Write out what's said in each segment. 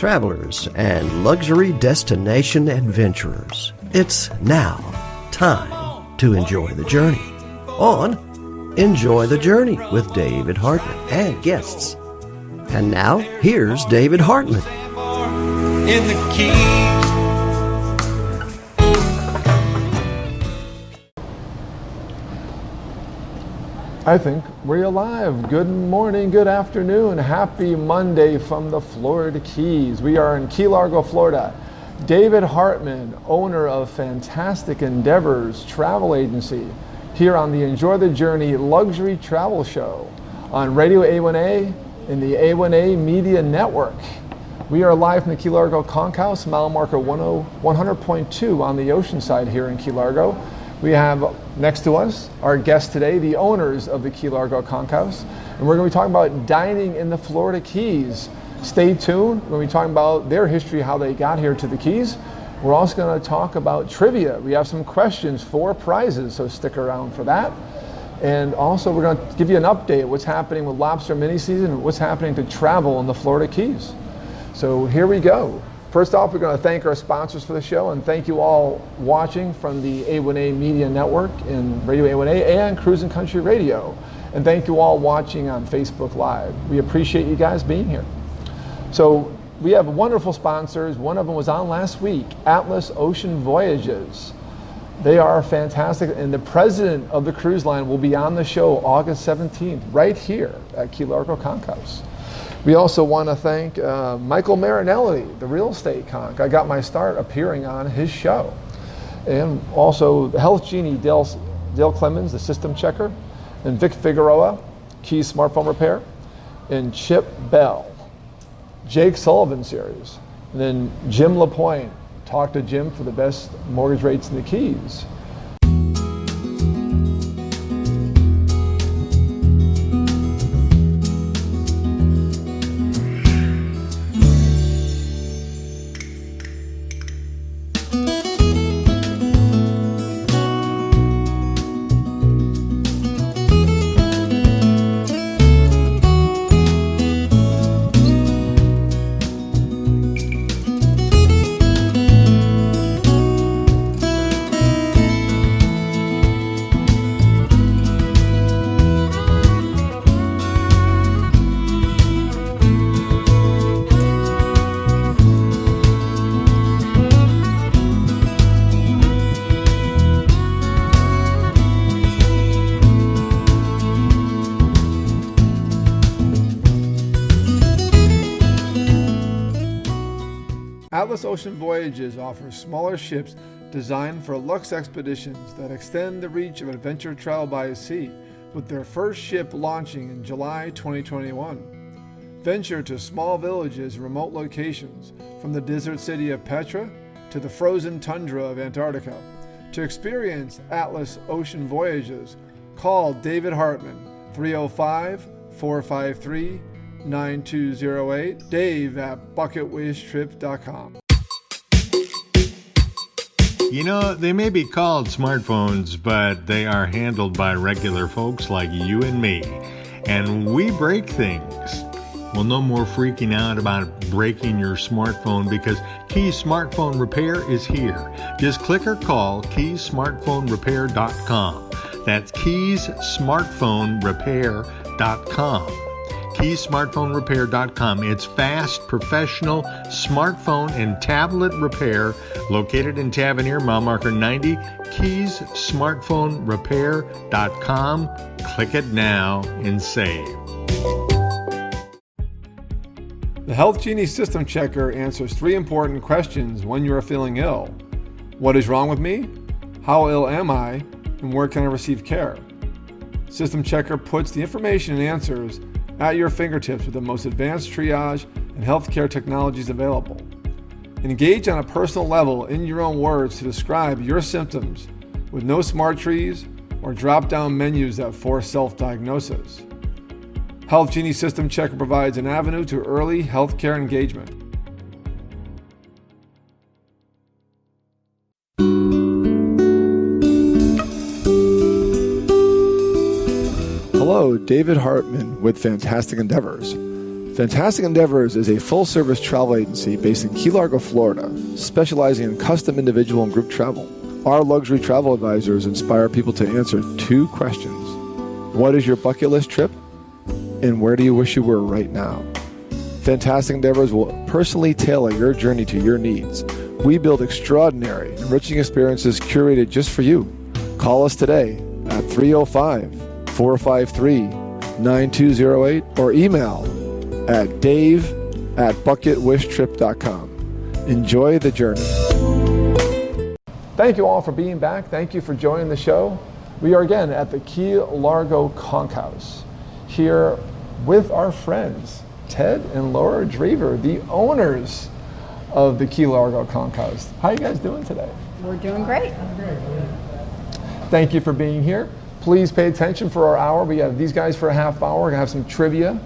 travelers, and luxury destination adventurers. It's now time to enjoy the journey on Enjoy the Journey with David Hartman and guests. And now, here's David Hartman. In the Keys. I think we're alive. Good morning, good afternoon, happy Monday from the Florida Keys. We are in Key Largo, Florida. David Hartman, owner of Fantastic Endeavors Travel Agency, here on the Enjoy the Journey Luxury Travel Show on RadioA1A and the A1A Media Network. We are live from the Key Largo Conch House, mile marker 100.2 on the ocean side here in Key Largo. We have next to us our guests today, the owners of the Key Largo Conch House, and we're going to be talking about dining in the Florida Keys. Stay tuned. We're going to be talking about their history, how they got here to the Keys. We're also going to talk about trivia. We have some questions for prizes, so stick around for that. And also we're going to give you an update of what's happening with lobster mini season and what's happening to travel in the Florida Keys. So here we go. First off, we're going to thank our sponsors for the show and thank you all watching from the A1A Media Network in RadioA1A and Cruising Country Radio. And thank you all watching on Facebook Live. We appreciate you guys being here. So we have wonderful sponsors. One of them was on last week, Atlas Ocean Voyages. They are fantastic, and the president of the cruise line will be on the show August 17th right here at Key Largo Conch House. We also want to thank Michael Marinelli, the real estate conch. I got my start appearing on his show. And also the Health Genie, Dale Clemens, the system checker, and Vic Figueroa, Keys Smartphone Repair, and Chip Bell, Jake Sullivan series, and then Jim LaPointe, Talk to Jim for the best mortgage rates in the Keys. Atlas Ocean Voyages offers smaller ships designed for luxe expeditions that extend the reach of adventure travel by sea, with their first ship launching in July 2021. Venture to small villages and remote locations, from the desert city of Petra to the frozen tundra of Antarctica. To experience Atlas Ocean Voyages, call David Hartman, 305-453-9208, Dave at bucketwishtrip.com. You know, they may be called smartphones, but they are handled by regular folks like you and me. And we break things. Well, no more freaking out about breaking your smartphone because Keys Smartphone Repair is here. Just click or call keysmartphonerepair.com. That's keysmartphonerepair.com. keysmartphonerepair.com. It's fast, professional smartphone and tablet repair located in Tavernier, mile marker 90, keysmartphonerepair.com. Click it now and save. The Health Genie System Checker answers 3 important questions when you are feeling ill. What is wrong with me? How ill am I? And where can I receive care? System Checker puts the information and answers at your fingertips with the most advanced triage and healthcare technologies available. Engage on a personal level in your own words to describe your symptoms with no smart trees or drop-down menus that force self-diagnosis. Health Genie System Checker provides an avenue to early healthcare engagement. Hello, David Hartman with Fantastic Endeavors. Fantastic Endeavors is a full-service travel agency based in Key Largo, Florida, specializing in custom individual and group travel. Our luxury travel advisors inspire people to answer 2 questions. What is your bucket list trip? And where do you wish you were right now? Fantastic Endeavors will personally tailor your journey to your needs. We build extraordinary, enriching experiences curated just for you. Call us today at 305-453-9208 or email at dave@bucketwishtrip.com. Enjoy the journey. Thank you all for being back. Thank you for joining the show. We are again at the Key Largo Conch House here with our friends, Ted and Laura Dreaver, the owners of the Key Largo Conch House. How are you guys doing today? We're doing great. Thank you for being here. Please pay attention for our hour. We have these guys for a half hour. We're going to have some trivia.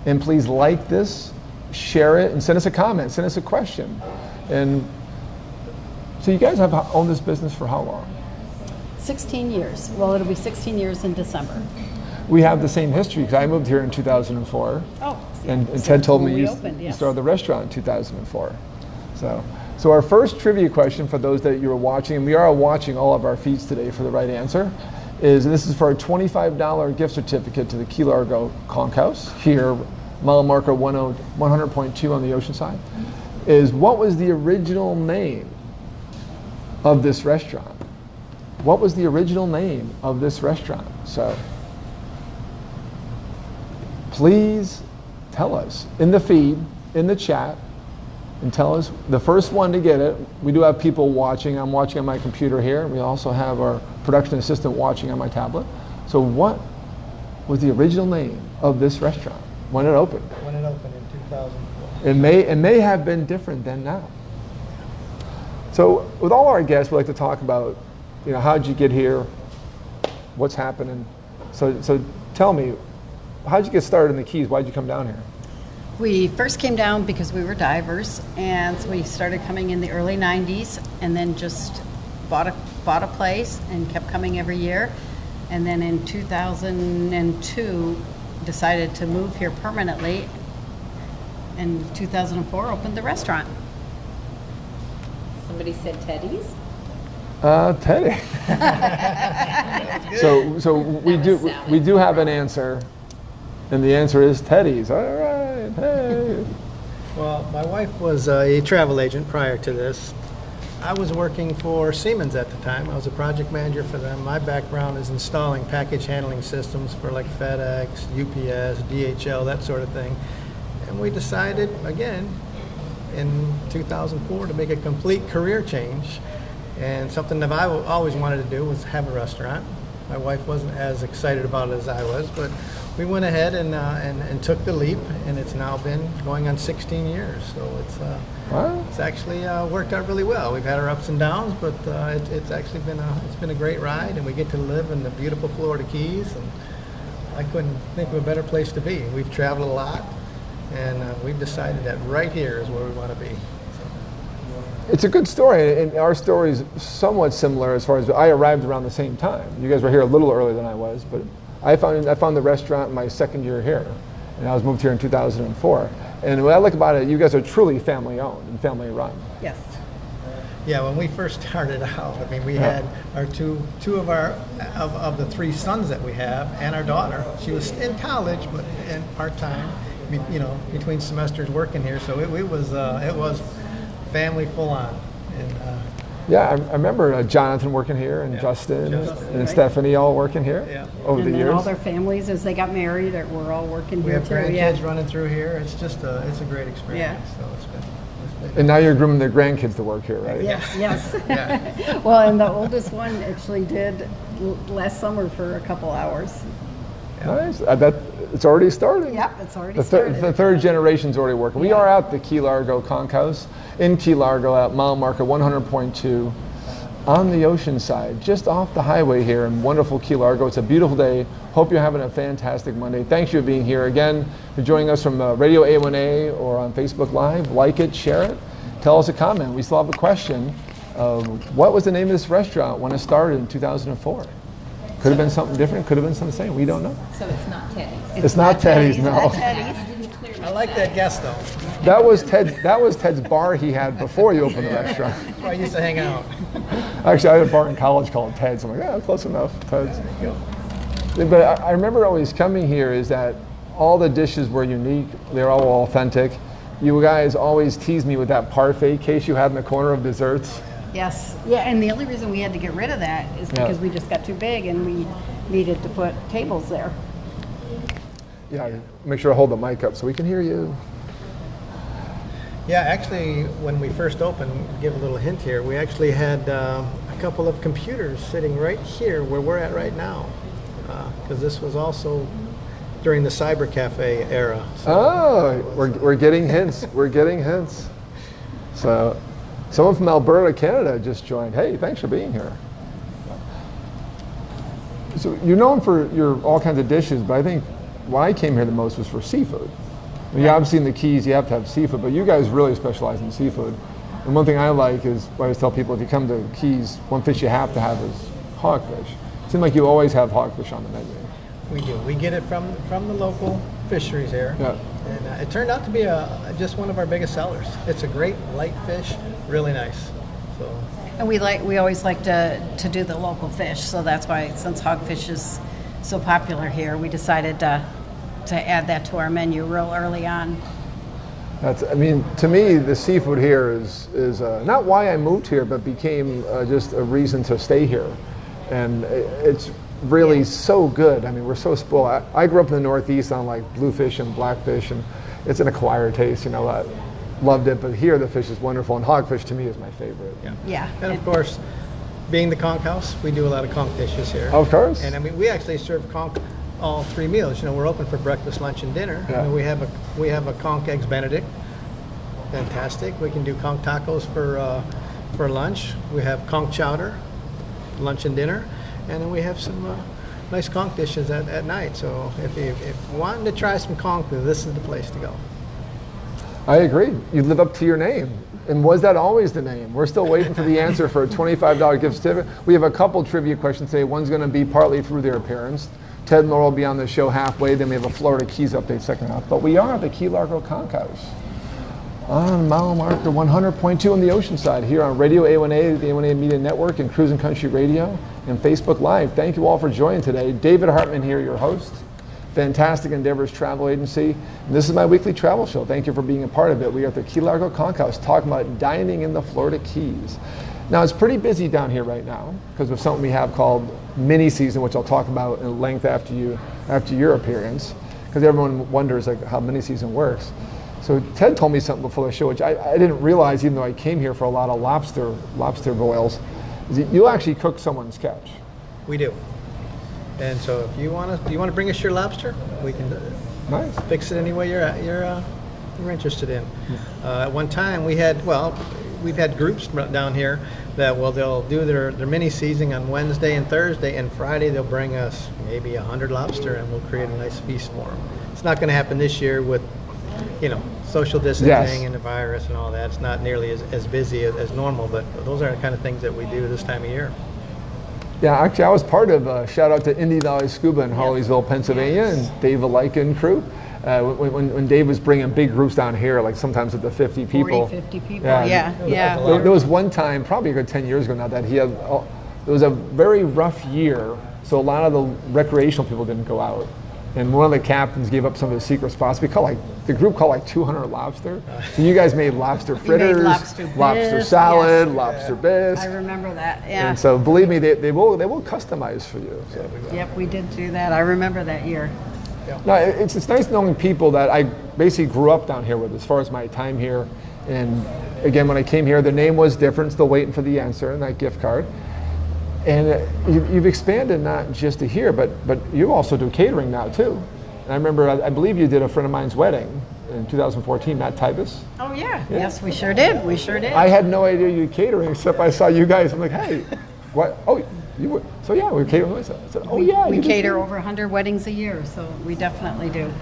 And please like this, share it, and send us a comment, send us a question. And so you guys have owned this business for how long? 16 years. Well, it'll be 16 years in December. We have the same history because I moved here in 2004. Oh. And Ted told me you yes. started the restaurant in 2004. So our first trivia question for those that you are watching, and we are watching all of our feeds today for the right answer, is this is for a $25 gift certificate to the Key Largo Conch House here, mile marker 100.2 on the ocean side, is what was the original name of this restaurant? What was the original name of this restaurant? So please tell us in the feed, in the chat, and tell us the first one to get it. We do have people watching. I'm watching on my computer here. We also have our production assistant watching on my tablet. So what was the original name of this restaurant when it opened? When it opened in 2004. It may have been different than now. So with all our guests, we like to talk about, how'd you get here? What's happening? So tell me, how'd you get started in the Keys? Why'd you come down here? We first came down because we were divers, and so we started coming in the early 90s, and then just bought a place and kept coming every year. And then in 2002, decided to move here permanently. In 2004, opened the restaurant. Somebody said Teddy's? Teddy. So we do have an answer, and the answer is Teddy's. All right. Hey. Well, my wife was a travel agent prior to this. I was working for Siemens at the time. I was a project manager for them. My background is installing package handling systems for like FedEx, UPS, DHL, that sort of thing. And we decided, again, in 2004 to make a complete career change. And something that I always wanted to do was have a restaurant. My wife wasn't as excited about it as I was, but we went ahead and took the leap, and it's now been going on 16 years. So it's actually worked out really well. We've had our ups and downs, but it's actually been a great ride, and we get to live in the beautiful Florida Keys, and I couldn't think of a better place to be. We've traveled a lot, and we've decided that right here is where we want to be. It's a good story, and our story is somewhat similar as far as I arrived around the same time. You guys were here a little earlier than I was, but I found the restaurant in my second year here, and I was moved here in 2004. And what I like about it, you guys are truly family owned and family run. Yes. Yeah, when we first started out, I mean, we had our two of the 3 sons that we have, and our daughter. She was in college, but in part-time, between semesters working here. So it was family full on. And, I remember Jonathan working here, and Justin and right. Stephanie all working here over the And then years. all their families, as they got married, were all working we here have too. grandkids running through here. It's just it's a great experience. Yeah. So it's been And now you're grooming the grandkids to work here, right? Yes. Yeah. Well, and the oldest one actually did last summer for a couple hours. Nice. It's already starting. Yep, it's already started. The third generation's already working. We are at the Key Largo Conch House in Key Largo at mile marker 100.2 on the ocean side, just off the highway here in wonderful Key Largo. It's a beautiful day. Hope you're having a fantastic Monday. Thanks for being here again. For joining us from RadioA1A or on Facebook Live. Like it, share it, tell us a comment. We still have a question of what was the name of this restaurant when it started in 2004? Could have been something different, could have been something the same. We don't know. So it's not Teddy's. It's not Teddy's, no. Not Teddy's. like that guess though. That was Ted's bar he had before he opened the restaurant. Where I used to hang out. Actually, I had a bar in college called Ted's. I'm like, yeah, close enough, Ted's. But I remember always coming here is that all the dishes were unique. They're all authentic. You guys always teased me with that parfait case you had in the corner of desserts. Yes, yeah, and the only reason we had to get rid of that is because we just got too big and we needed to put tables there. Yeah, make sure to hold the mic up so we can hear you. Yeah, actually, when we first opened, give a little hint here, we actually had a couple of computers sitting right here where we're at right now. Because this was also during the cyber cafe era. So we're getting hints. We're getting hints. So someone from Alberta, Canada just joined. Hey, thanks for being here. So you're known for your all kinds of dishes, but I think why I came here the most was for seafood. You obviously in the Keys you have to have seafood, but you guys really specialize in seafood. And one thing I like is, I always tell people, if you come to Keys, one fish you have to have is hogfish. It seems like you always have hogfish on the menu. we do. We get it from the local fisheries here. Yeah. And it turned out to be just one of our biggest sellers. It's a great light fish, really nice. So. And we always like to do the local fish, so that's why, since hogfish is so popular here, we decided to add that to our menu real early on. To me, the seafood here is not why I moved here, but became just a reason to stay here. And it's really so good. I mean, we're so spoiled. I grew up in the Northeast on like bluefish and blackfish, and it's an acquired taste, I loved it, but here the fish is wonderful, and hogfish to me is my favorite. Yeah. And of course, being the conch house, we do a lot of conch dishes here. Of course. And we actually serve conch all 3 meals. We're open for breakfast, lunch, and dinner. Yeah. We have a conch eggs Benedict. Fantastic. We can do conch tacos for lunch. We have conch chowder, lunch and dinner, and then we have some nice conch dishes at night. So if you're wanting to try some conch, this is the place to go. I agree. You live up to your name. And was that always the name? We're still waiting for the answer for a $25 gift certificate. We have a couple trivia questions today. One's going to be partly through their appearance. Ted and Laura will be on the show halfway. Then we have a Florida Keys update second half. But we are at the Key Largo Conch House on mile marker 100.2 on the ocean side here on RadioA1A, the A1A Media Network, and Cruising Country Radio, and Facebook Live. Thank you all for joining today. David Hartman here, your host. Fantastic Endeavors Travel Agency. And this is my weekly travel show. Thank you for being a part of it. We are at the Key Largo Conch House talking about dining in the Florida Keys. Now, it's pretty busy down here right now because of something we have called mini season, which I'll talk about in length after your appearance, because everyone wonders how mini season works. So Ted told me something before the show, which I didn't realize, even though I came here for a lot of lobster boils, is that you'll actually cook someone's catch. We do. And so if you want to bring us your lobster, we can Nice. fix it any way you're interested in. At one time we've had groups down here that they'll do their mini seasoning on Wednesday and Thursday, and Friday they'll bring us maybe 100 lobster, and we'll create a nice feast for them. It's not going to happen this year with social distancing and the virus and all that. It's not nearly as busy as normal, but those are the kind of things that we do this time of year. Yeah, actually, I was part of shout out to Indy Valley Scuba in Holliesville, Pennsylvania, and Dave Alika and crew. When Dave was bringing big groups down here, like sometimes up to 50 people. 40, 50 people, yeah. There was one time, probably a good 10 years ago now, that it was a very rough year, so a lot of the recreational people didn't go out. And one of the captains gave up some of his secret spots. The group called 200 lobster. So you guys made lobster fritters, lobster salad, lobster bisque. I remember that, yeah. And so believe me, they will customize for you. So. Yep, we did do that. I remember that year. No, it's nice knowing people that I basically grew up down here with as far as my time here. And again, when I came here, the name was different, still waiting for the answer and that gift card. And you've expanded not just to here, but you also do catering now too. And I remember, I believe you did a friend of mine's wedding in 2014, Matt Tybus. Oh yeah, yes, we sure did. I had no idea you catering, except I saw you guys. I'm like, hey, what? Oh, you were. So yeah, we were catering. I said, oh yeah. We cater over 100 weddings a year, so we definitely do.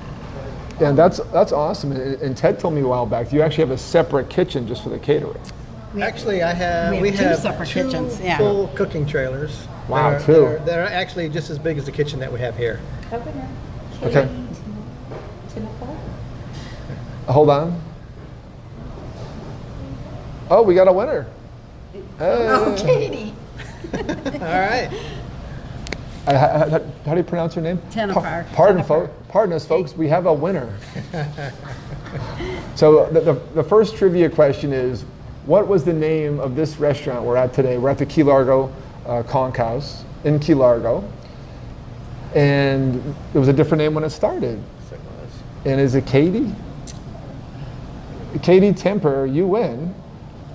And that's awesome. And Ted told me a while back, you actually have a separate kitchen just for the catering. Actually, we have two separate two kitchens, yeah. full cooking trailers. Wow, that are actually just as big as the kitchen that we have here. Okay. Hold on. Oh, we got a winner. Hey. Oh, Katie. All right. How do you pronounce your name? Tennefer. Pardon us, folks. We have a winner. So the first trivia question is, what was the name of this restaurant we're at today? We're at the Key Largo Conch House in Key Largo. And it was a different name when it started. And is it Katie? Katie Temper, you win.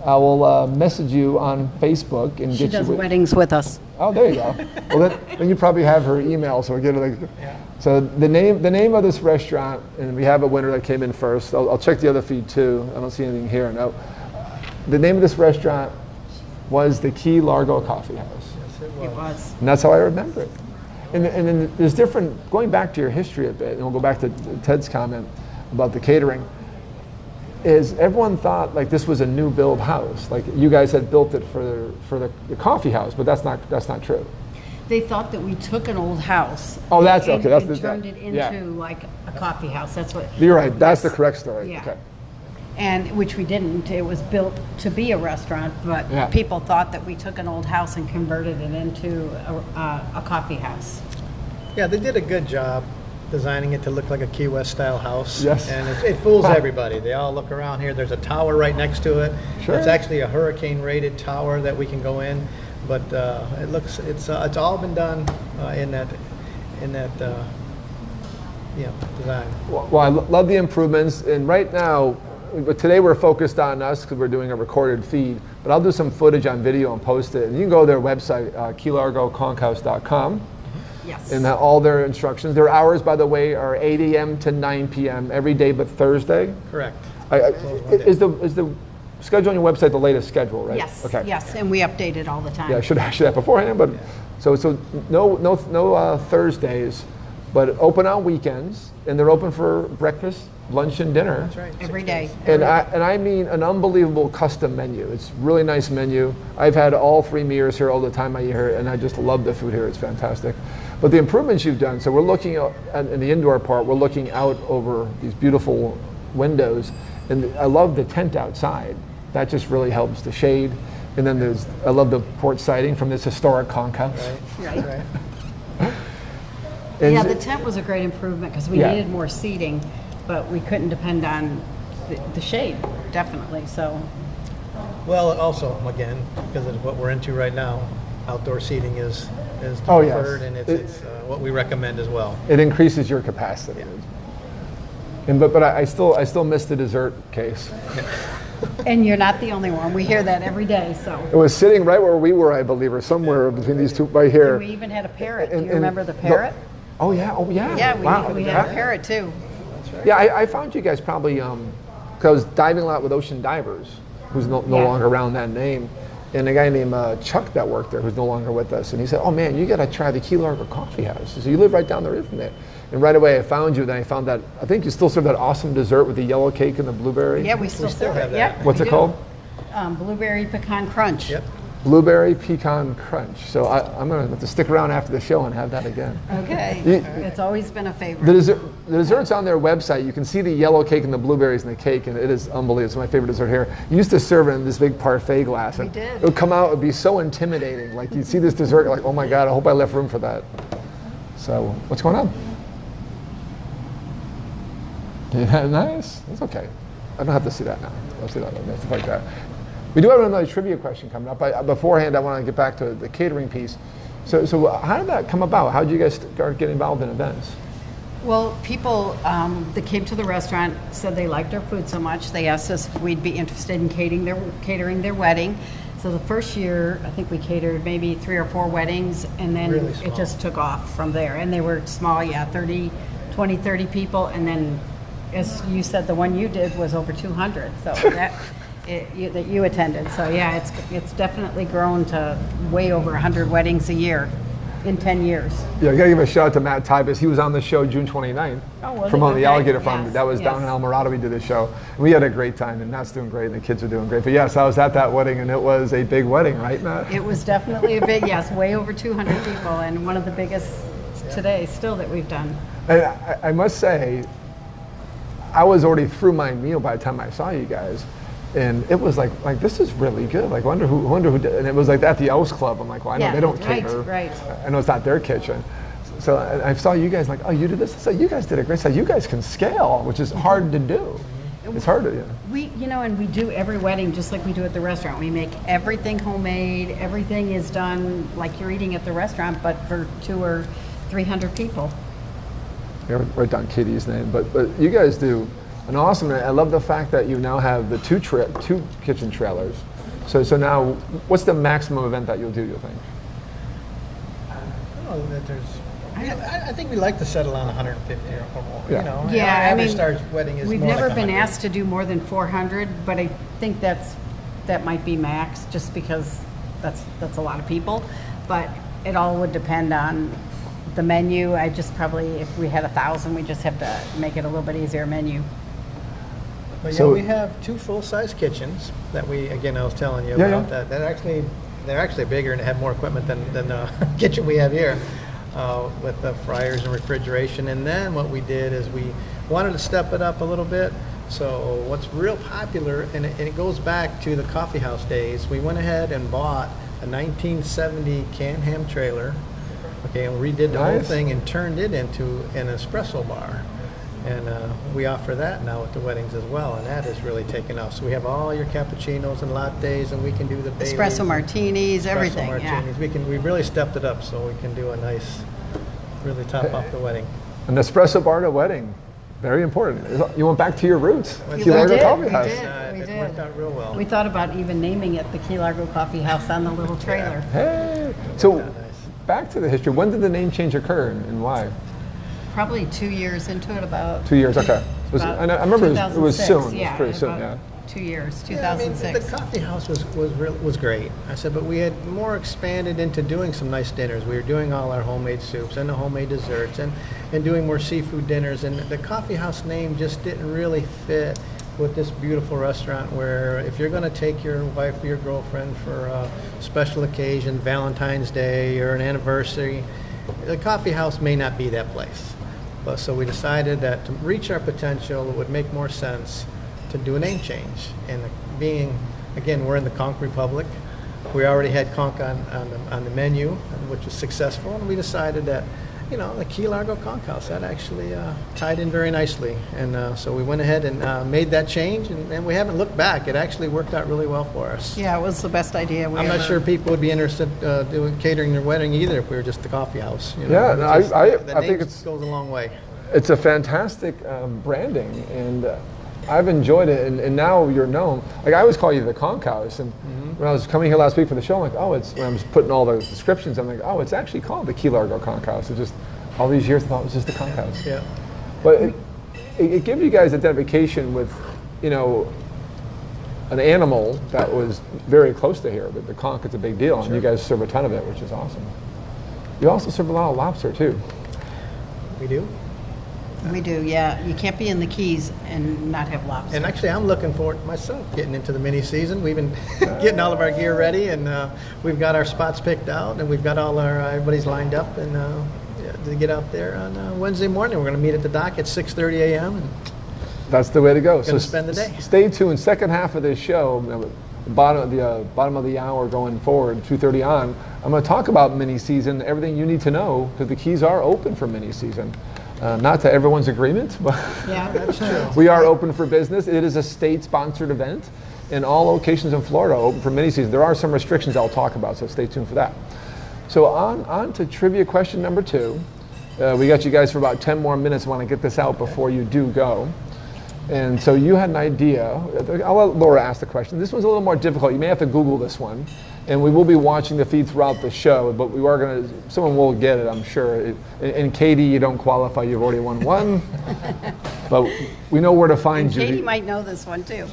I will message you on Facebook and She get does you. weddings with us. Oh, there you go. Well, then you probably have her email, so we get it. So the name of this restaurant, and we have a winner that came in first. I'll check the other feed too. I don't see anything here. No. The name of this restaurant was the Key Largo Coffee House. Yes, it It was. And that's how I remember it. And then there's different, going back to your history a bit, and we'll go back to Ted's comment about the catering, is everyone thought like this was a new build house. Like you guys had built it for the coffee house, but that's not true. They thought that we took an old house. Oh, that's and, okay. That's and the, turned it into yeah. like a coffee house. That's what. You're right. That's the correct story. Yeah. Okay. And which we didn't. It was built to be a restaurant, but Yeah. people thought that we took an old house and converted it into a coffee house. Yeah, they did a good job designing it to look like a Key West style house. Yes. And it fools everybody. They all look around here. There's a tower right next to it. Sure. It's actually a hurricane rated tower that we can go in, but it's all been done in that design. Well, I love the improvements, and right now, but today we're focused on us because we're doing a recorded feed. But I'll do some footage on video and post it. And you can go to their website, keylargoconchhouse.com. Yes. And all their instructions. Their hours, by the way, are 8 a.m. to 9 p.m. every day but Thursday. Correct. Is the schedule on your website the latest schedule, right? Yes. Okay. Yes, and we update it all the time. Yeah, I should have beforehand, but so no Thursdays, but open on weekends, and they're open for breakfast, lunch, and dinner. That's right. Every day. And I mean an unbelievable custom menu. It's a really nice menu. I've had all 3 meals here all the time I eat here, and I just love the food here. It's fantastic. But the improvements you've done, so we're looking in the indoor part, we're looking out over these beautiful windows, and I love the tent outside. That just really helps the shade. And then I love the porch siding from this historic conch house. Right. And Yeah, the tent was a great improvement because we Yeah. needed more seating, but we couldn't depend on the shade, definitely. So Well, also, again, because of what we're into right now, outdoor seating is Oh, yes. preferred, and it's what we recommend as well. It increases your capacity. And but I still miss the dessert case. And you're not the only one. We hear that every day. So It was sitting right where we were, I believe, or somewhere between these two right here. we even had a parrot. Do And- you and remember the parrot? Oh yeah. Yeah, Wow. we had a parrot too. Yeah, I found you guys probably because I was diving a lot with Ocean Divers, who's no Yeah. longer around that name, and a guy named Chuck that worked there, who's no longer with us, and he said, "Oh man, you got to try the Key Largo Coffee House." So you live right down the road from there, and right away I found you. Then I found that I think you still serve that awesome dessert with the yellow cake and the blueberry. Yeah, we still still serve have it. that. Yep, What's we it do. called? Blueberry pecan crunch. Yep. Blueberry pecan crunch. So I'm gonna have to stick around after the show and have that again. Okay. You- It's always been a favorite. The dessert's on their website. You can see the yellow cake and the blueberries in the cake, and it is unbelievable. It's my favorite dessert here. You used to serve it in this big parfait glass. We and did. It would come out, it would be so intimidating. Like you'd see this dessert, you're like, oh my God, I hope I left room for that. So, what's going on? Yeah, nice. That's okay. I don't have to see that now. I'll see that later. Stuff like that. We do have another trivia question coming up. Beforehand, I want to get back to the catering piece. So how did that come about? How did you guys start getting involved in events? Well, people that came to the restaurant said they liked our food so much, they asked us if we'd be interested in catering their wedding. So the first year, I think we catered maybe 3 or 4 weddings, and then Really it small. just took off from there. And they were small, 30 people. And then, as you said, the one you did was over 200. So that you attended. So yeah, it's definitely grown to way over 100 weddings a year in 10 years. Yeah, I gotta give a shout out to Matt Tybus. He was on the show June 29th. Oh, was he? Promoting the Okay. Alligator Farm. Yes, That was down yes. in Alvarado. We did the show. And we had a great time, and Matt's doing great, and the kids are doing great. But yes, I was at that wedding, and it was a big wedding, right, Matt? It was definitely a big, yes, way over 200 people, and one of the biggest today still that we've done. And I must say, I was already through my meal by the time I saw you guys. And it was like this is really good. Like, wonder who did. And it was like at the Elks Club. I'm like, well, I know Yeah, they don't right, cater. right. I know it's not their kitchen. So I saw you guys like, oh, you did this. So you guys did a great. So you guys can scale, which is hard to do. It's hard to. We, and we do every wedding just like we do at the restaurant. We make everything homemade. Everything is done like you're eating at the restaurant, but for 200 or 300 people. Yeah, write down Katie's name, but you guys do an awesome. I love the fact that you now have the two kitchen trailers. So now, what's the maximum event that you'll do? You think? I don't know that there's. I think we like to settle on 150 or more. Yeah. You know, Yeah, our I average mean, starts wedding is we've more never like been 100. asked to do more than 400, but I think that might be max, just because that's a lot of people. But it all would depend on the menu. I just probably, if we had 1,000, we just have to make it a little bit easier menu. But So- we have 2 full-size kitchens that I was telling you Yeah, about. yeah. They're actually bigger and have more equipment than the kitchen we have here, with the fryers and refrigeration. And then what we did is we wanted to step it up a little bit. So what's real popular, and it goes back to the coffee house days, we went ahead and bought a 1970 Can-Ham trailer, okay, and redid the whole Nice. thing and turned it into an espresso bar. And we offer that now at the weddings as well, and that has really taken off. So we have all your cappuccinos and lattes, and we can do the Baileys, Espresso martinis, everything, espresso yeah. martinis. We really stepped it up, so we can do a nice, really top off the wedding. An espresso bar at a wedding, very important. You went back to your roots. We Key Largo did, Coffee we House. did. It worked out real well. We thought about even naming it the Key Largo Coffee House on the little trailer. Hey, so Nice. back to the history. When did the name change occur and why? Probably 2 years into it, about. 2 years. Okay. I remember it was 2006, soon. It was pretty soon. about Yeah. 2 years, Yeah, I mean, 2006. the coffee house was great. I said, but we had more expanded into doing some nice dinners. We were doing all our homemade soups and the homemade desserts and doing more seafood dinners. And the coffee house name just didn't really fit with this beautiful restaurant, where if you're going to take your wife or your girlfriend for a special occasion, Valentine's Day or an anniversary, the coffee house may not be that place. But so we decided that to reach our potential, it would make more sense to do a name change. And being, again, we're in the Conch Republic. We already had Conch on the menu, which was successful, and we decided that, the Key Largo Conch House, that actually tied in very nicely. And so we went ahead and made that change, and we haven't looked back. It actually worked out really well for us. Yeah, it was the best idea we I'm not ever- sure people would be interested doing catering their wedding either if we were just the coffee house. Yeah, no, It's just- I the think name it's- goes a long way. It's a fantastic branding, and I've enjoyed it. And now you're known. Like, I always call you the Conch House. And when I was coming here last week for the show, I'm like, oh, when I was putting all the descriptions, I'm like, oh, it's actually called the Key Largo Conch House. It's just all these years I thought it was just the Conch House. Yeah. But it gives you guys identification with, an animal that was very close to here. The conch is a big deal, and you guys serve a ton of it, which is awesome. You also serve a lot of lobster too. We do. We do, yeah. You can't be in the Keys and not have lobster. And actually, I'm looking forward myself getting into the mini season. We've been getting all of our gear ready, and we've got our spots picked out, and we've got all our everybody's lined up, and to get out there on Wednesday morning. We're going to meet at the dock at 6:30 a.m. and That's the way to go. Gonna spend the day. Stay tuned. Second half of this show, bottom of the hour going forward, 2:30 on. I'm going to talk about mini season, everything you need to know, because the Keys are open for mini season. Not to everyone's agreement, but Yeah, that's true. we are open for business. It is a state-sponsored event, and all locations in Florida are open for mini season. There are some restrictions I'll talk about, so stay tuned for that. So on to trivia question number 2. We got you guys for about 10 more minutes. I want to get this out before you do go. And so you had an idea. I'll let Laura ask the question. This one's a little more difficult. You may have to Google this one. And we will be watching the feed throughout the show, but we are going to, someone will get it, I'm sure. And Katie, you don't qualify. You've already won one. But we know where to find you. Katie might know this one too.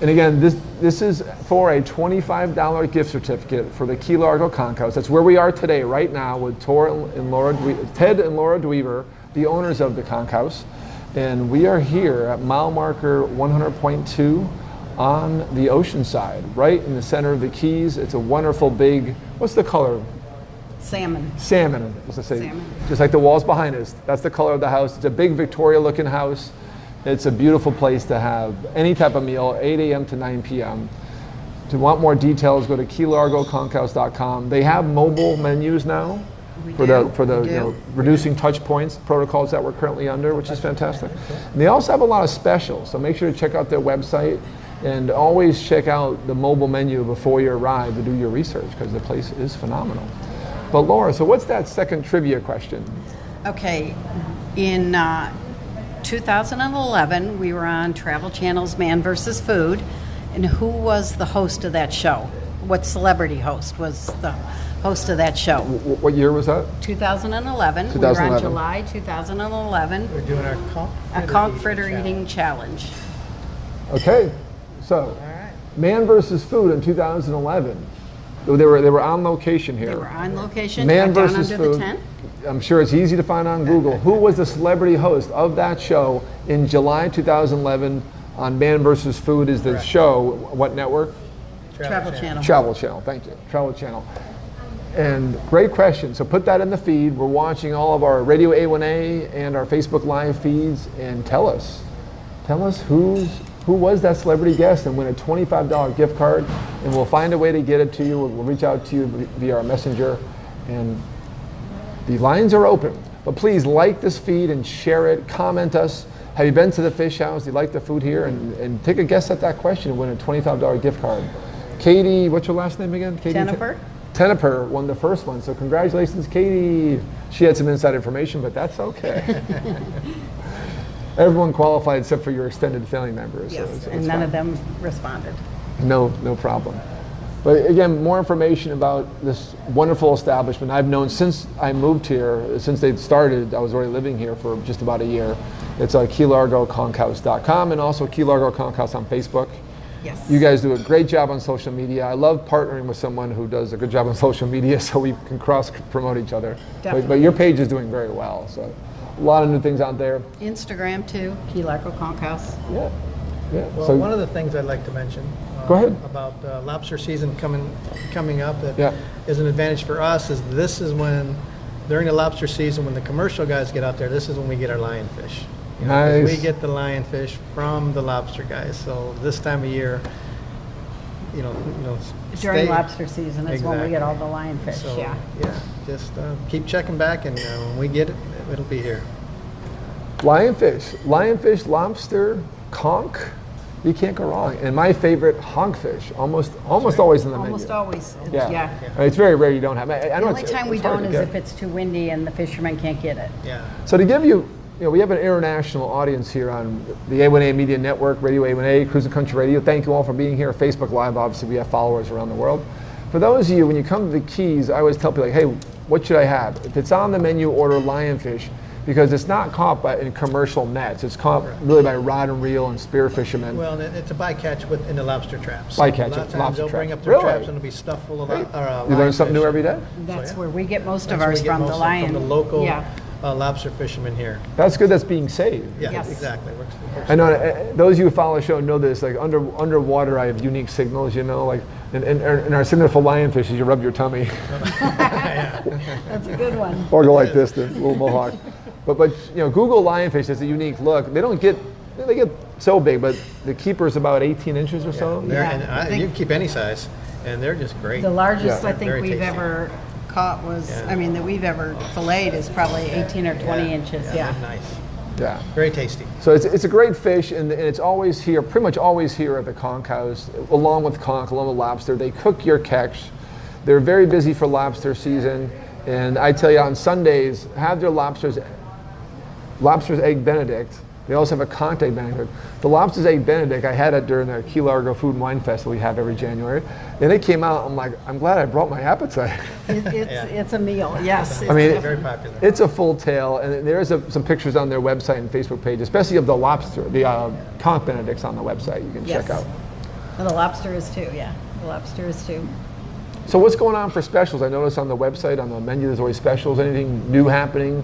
And again, this is for a $25 gift certificate for the Key Largo Conch House. That's where we are today, right now, with Ted and Laura Dreaver, the owners of the Conch House. And we are here at mile marker 100.2 on the ocean side, right in the center of the Keys. It's a wonderful big, what's the color? Salmon. Salmon, as I say. Salmon. Just like the walls behind us. That's the color of the house. It's a big Victoria looking house. It's a beautiful place to have any type of meal, 8 a.m. to 9 p.m. To want more details, go to keylargoconchhouse.com. They have mobile menus now for the reducing touch points protocols that we're currently under, which is fantastic. And they also have a lot of specials, so make sure to check out their website and always check out the mobile menu before you arrive to do your research, because the place is phenomenal. But Laura, so what's that second trivia question? Okay, in 2011, we were on Travel Channel's Man vs. Food, and who was the host of that show? What celebrity host was the host of that show? What year was that? 2011. We were on July 2011. We're doing a conch fritter eating challenge. Okay, so Man vs. Food in 2011. They were on location here. They were on location. Man down vs. under Food. the tent. I'm sure it's easy to find on Google. Who was the celebrity host of that show in July 2011 on Man vs. Food is the show? What network? Travel Channel. Travel Channel, thank you. Travel Channel. And great question. So put that in the feed. We're watching all of our RadioA1A and our Facebook Live feeds, and tell us who was that celebrity guest, and win a $25 gift card, and we'll find a way to get it to you. We'll reach out to you via our messenger, and the lines are open. But please like this feed and share it, comment us. Have you been to the fish house? Do you like the food here? And take a guess at that question and win a $25 gift card. Katie, what's your last name again? Katie Tenniper won the first one, so congratulations, Katie. She had some inside information, but that's okay. Everyone qualified except for your extended family members. Yes, so and none of them responded. No problem. But again, more information about this wonderful establishment I've known since I moved here, since they started. I was already living here for just about a year. It's KeyLargoConchhouse.com and also Key Largo Conch House on Facebook. Yes. You guys do a great job on social media. I love partnering with someone who does a good job on social media so we can cross-promote each other. But your page is doing very well, so a lot of new things out there. Instagram too, Key Largo Conch House. Yeah. Well, So one of the things I'd like to mention Go ahead. About lobster season coming up that is an advantage for us is this is when, during the lobster season, when the commercial guys get out there, this is when we get our lionfish. Nice. We get the lionfish from the lobster guys. So this time of year, During lobster season is when we get all the lionfish. So, yeah. Just keep checking back, and when we get it, it'll be here. Lionfish, lobster, conch. You can't go wrong. And my favorite, hogfish, almost always in the menu. Almost always. Yeah. It's very rare you don't have. I know The only time we don't is if it's too windy and the fishermen can't get it. Yeah. So to give you, we have an international audience here on the A1A Media Network, Radio A1A, Cruising Country Radio. Thank you all for being here. Facebook Live, obviously, we have followers around the world. For those of you, when you come to the Keys, I always tell people, hey, what should I have? If it's on the menu, order lionfish, because it's not caught in commercial nets. It's caught really by rod and reel and spear fishermen. Well, it's a bycatch in the lobster traps. Bycatch, a lot of times lobster they'll bring traps. up their Really? traps and it'll be stuffed full of You learn something new every day? That's where we get most of That's where ours we get from, most the of lion. from the local Yeah. lobster fishermen here. That's good. That's being saved. Yeah, Yes. exactly. Works I know those of you who follow the show know this. Like underwater, I have unique signals. Like and our signal for lionfish is you rub your tummy, That's a good one. or go like this, the little mohawk. But Google lionfish is a unique look. They get so big, but the keeper's about 18 inches or so. You can keep any size, and they're just great. The largest Yeah. I think Very we've tasty. ever caught was, that we've ever filleted is probably 18 or 20 inches. Yeah. They're nice. Yeah. Very tasty. So it's a great fish, and it's always here, pretty much always here at the Conch House, along with conch, along with lobster. They cook your catch. They're very busy for lobster season, and I tell you, on Sundays, have their lobster's egg Benedict. They also have a conch egg Benedict. The lobster's egg Benedict, I had it during the Key Largo Food and Wine Festival we have every January. And it came out, I'm like, I'm glad I brought my appetite. It's a meal, yes. I mean, Very popular. it's a full tail, and there is some pictures on their website and Facebook page, especially of the lobster, the conch Benedicts on the website you can check out. And the lobster is too, yeah. The lobster is too. So what's going on for specials? I noticed on the website, on the menu, there's always specials. Anything new happening?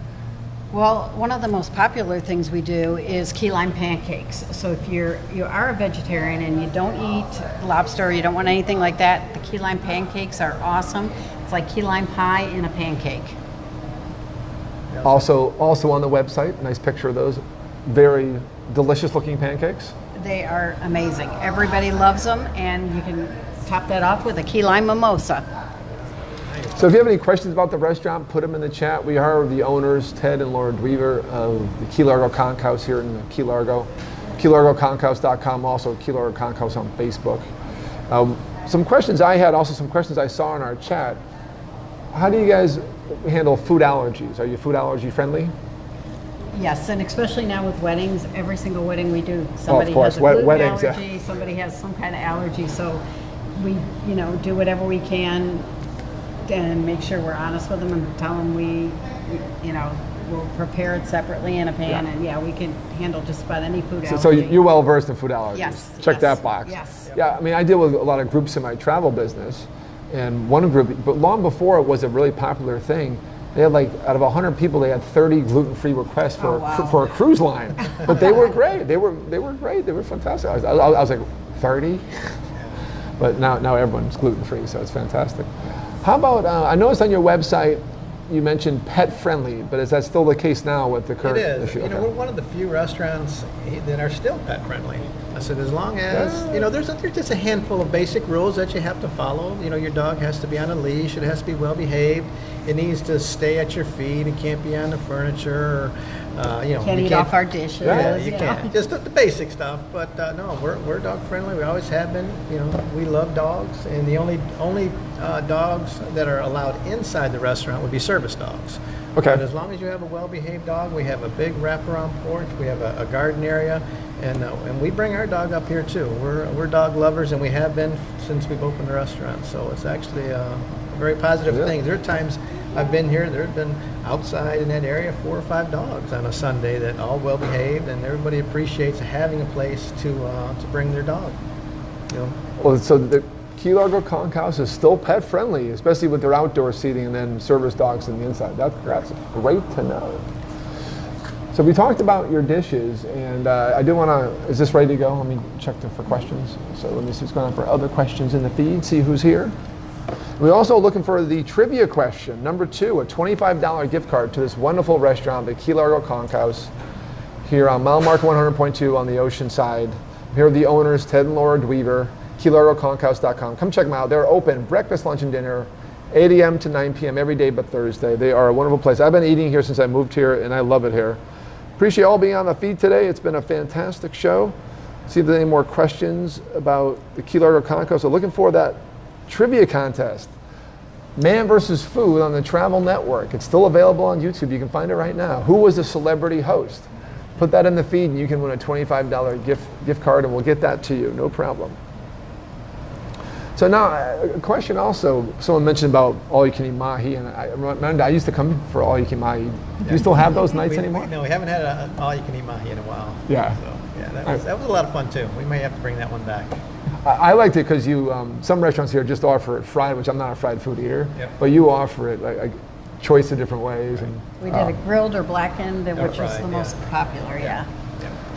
Well, one of the most popular things we do is key lime pancakes. So if you are a vegetarian and you don't eat lobster, or you don't want anything like that, the key lime pancakes are awesome. It's like key lime pie in a pancake. Also on the website, nice picture of those. Very delicious looking pancakes? They are amazing. Everybody loves them, and you can top that off with a key lime mimosa. So if you have any questions about the restaurant, put them in the chat. We are the owners, Ted and Laura Dreaver, of the Key Largo Conch House here in Key Largo. KeyLargoConchHouse.com, also Key Largo Conch House on Facebook. Some questions I had, also some questions I saw in our chat. How do you guys handle food allergies? Are you food allergy friendly? Yes, and especially now with weddings, every single wedding we do, somebody course. has a gluten Weddings, yeah. allergy, somebody has some kind of allergy, so we, do whatever we can and make sure we're honest with them and tell them we'll prepare it separately in a pan, and we can handle just about any food allergy. So you're well versed in food allergies. Yes. Check yes, that box. Yes. Yeah, I mean, I deal with a lot of groups in my travel business, and one group, but long before it was a really popular thing, they had out of 100 people, they had 30 gluten-free requests for a cruise line. But they were great. They were great. They were fantastic. I was like, 30? But now everyone's gluten-free, so it's fantastic. How about, I noticed on your website, you mentioned pet-friendly, but is that still the case now with the current issue? It is. We're one of the few restaurants that are still pet-friendly. I said, as long as, there's just a handful of basic rules that you have to follow. Your dog has to be on a leash. It has to be well-behaved. It needs to stay at your feet. It can't be on the furniture. Can't eat off our dishes. Yeah, you can't. Just the basic stuff. But no, we're dog friendly. We always have been. We love dogs, and the only dogs that are allowed inside the restaurant would be service dogs. Okay. But as long as you have a well-behaved dog, we have a big wraparound porch. We have a garden area, and we bring our dog up here too. We're dog lovers, and we have been since we've opened the restaurant. So it's actually a very positive thing. There are times I've been here, there have been outside in that area 4 or 5 dogs on a Sunday that all well behaved, and everybody appreciates having a place to bring their dog. Well, so the Key Largo Conch House is still pet friendly, especially with their outdoor seating and then service dogs on the inside. That's great to know. So we talked about your dishes, and I do want to, is this ready to go? Let me check for questions. So let me see what's going on for other questions in the feed, see who's here. We're also looking for the trivia question. Number 2, a $25 gift card to this wonderful restaurant, the Key Largo Conch House, here on mile marker 100.2 on the ocean side. Here are the owners, Ted and Laura Dreaver, KeyLargoConchHouse.com. Come check them out. They're open breakfast, lunch, and dinner, 8 a.m. to 9 p.m. every day but Thursday. They are a wonderful place. I've been eating here since I moved here, and I love it here. Appreciate all being on the feed today. It's been a fantastic show. See if there's any more questions about the Key Largo Conch House. So looking for that trivia contest. Man versus Food on the Travel Network. It's still available on YouTube. You can find it right now. Who was the celebrity host? Put that in the feed and you can win a $25 gift card, and we'll get that to you, no problem. So now, a question also, someone mentioned about all-you-can-eat mahi, and I remember I used to come for all-you-can-eat mahi. Do you still have those nights anymore? No, we haven't had an all-you-can-eat mahi in a while. Yeah. So, that was a lot of fun too. We may have to bring that one back. I liked it because you, some restaurants here just offer it fried, which I'm not a fried food eater, but you offer it like a choice of different ways. And We did a grilled or blackened, which was the most popular,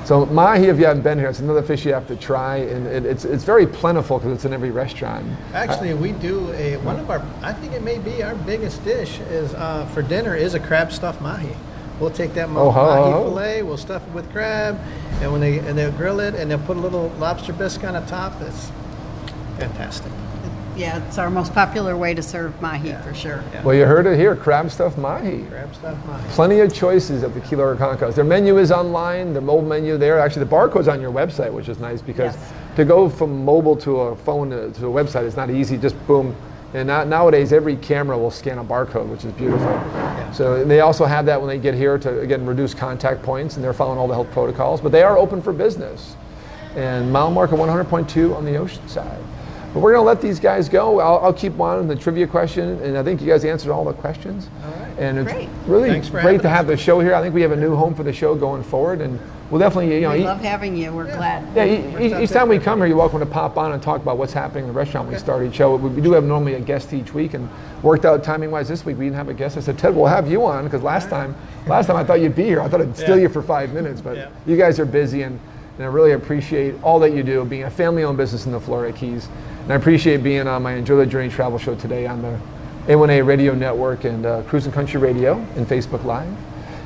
So mahi, if you haven't been here, it's another fish you have to try, and it's very plentiful because it's in every restaurant. Actually, we do one of our, I think it may be our biggest dish is for dinner is a crab stuffed mahi. We'll take that mahi fillet, we'll stuff it with crab, and they'll grill it, and they'll put a little lobster bisque on the top. It's fantastic. Yeah, it's our most popular way to serve mahi for sure. Yeah. Well, you heard it here, crab stuffed mahi. Crab stuffed mahi. Plenty of choices at the Key Largo Conch House. Their menu is online, their mobile menu there. Actually, the barcode's on your website, which is nice because to go from mobile to a phone to a website is not easy, just boom. And nowadays, every camera will scan a barcode, which is beautiful. Yeah. So they also have that when they get here to, again, reduce contact points, and they're following all the health protocols. But they are open for business. And mile marker 100.2 on the ocean side. But we're going to let these guys go. I'll keep on the trivia question, and I think you guys answered all the questions. All right. And it's really great to have the show here. I think we have a new home for the show going forward, and we'll definitely, we love having you. We're glad. Yeah, each time we come here, you're welcome to pop on and talk about what's happening in the restaurant when we start each show. We do have normally a guest each week, and worked out timing-wise this week. We didn't have a guest. I said, Ted, we'll have you on, because last time I thought you'd be here. I thought I'd steal you for 5 minutes, but you guys are busy, and I really appreciate all that you do, being a family-owned business in the Florida Keys. And I appreciate being on my Enjoy the Journey travel show today on the A1A Radio Network and Cruise and Country Radio and Facebook Live.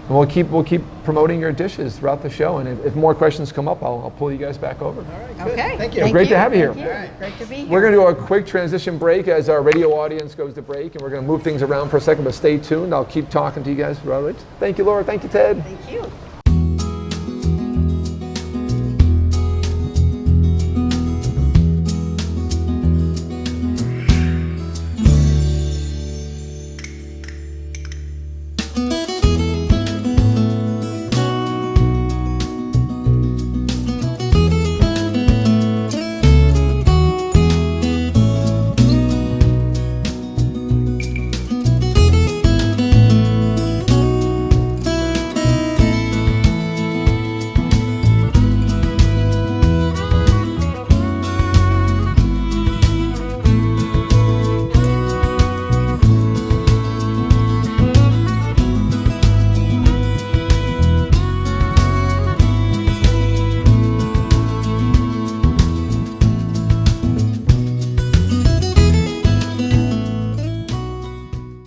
And we'll keep promoting your dishes throughout the show. And if more questions come up, I'll pull you guys back over. All right, good. Okay. Thank you. Great to have you here. Thank you. Great to be here. We're going to do a quick transition break as our radio audience goes to break, and we're going to move things around for a second, but stay tuned. I'll keep talking to you guys throughout it. Thank you, Laura. Thank you, Ted. Thank you.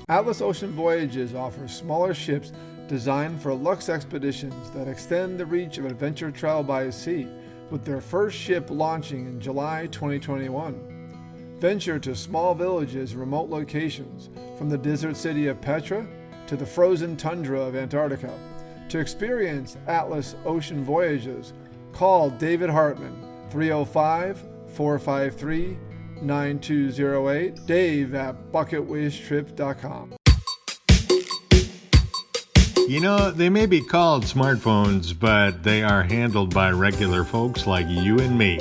Atlas Ocean Voyages offers smaller ships designed for luxe expeditions that extend the reach of adventure travel by sea, with their first ship launching in July 2021. Venture to small villages and remote locations, from the desert city of Petra to the frozen tundra of Antarctica. To experience Atlas Ocean Voyages, call David Hartman, 305-453-9208, Dave at bucketwishtrip.com. You know, they may be called smartphones, but they are handled by regular folks like you and me.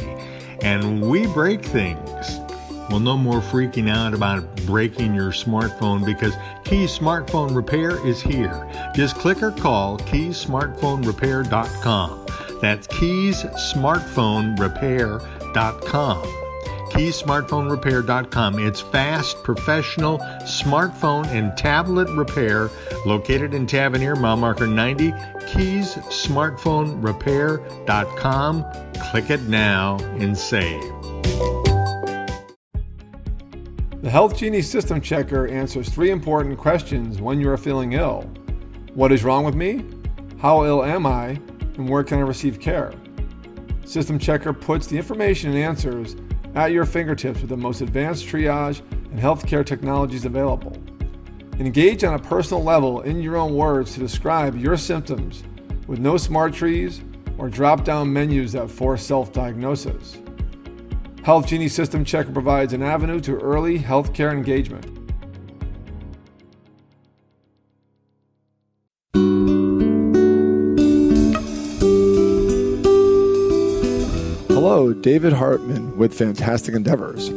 And we break things. Well, no more freaking out about breaking your smartphone, because Key Smartphone Repair is here. Just click or call keysmartphonerepair.com. That's keysmartphonerepair.com. keysmartphonerepair.com. It's fast, professional smartphone and tablet repair located in Tavernier, mile marker 90. keysmartphonerepair.com. Click it now and save. The Health Genie System Checker answers 3 important questions when you are feeling ill. What is wrong with me? How ill am I? And where can I receive care? System Checker puts the information and answers at your fingertips with the most advanced triage and healthcare technologies available. Engage on a personal level in your own words to describe your symptoms with no smart trees or drop-down menus that force self-diagnosis. Health Genie System Checker provides an avenue to early healthcare engagement. Hello, David Hartman with Fantastic Endeavors.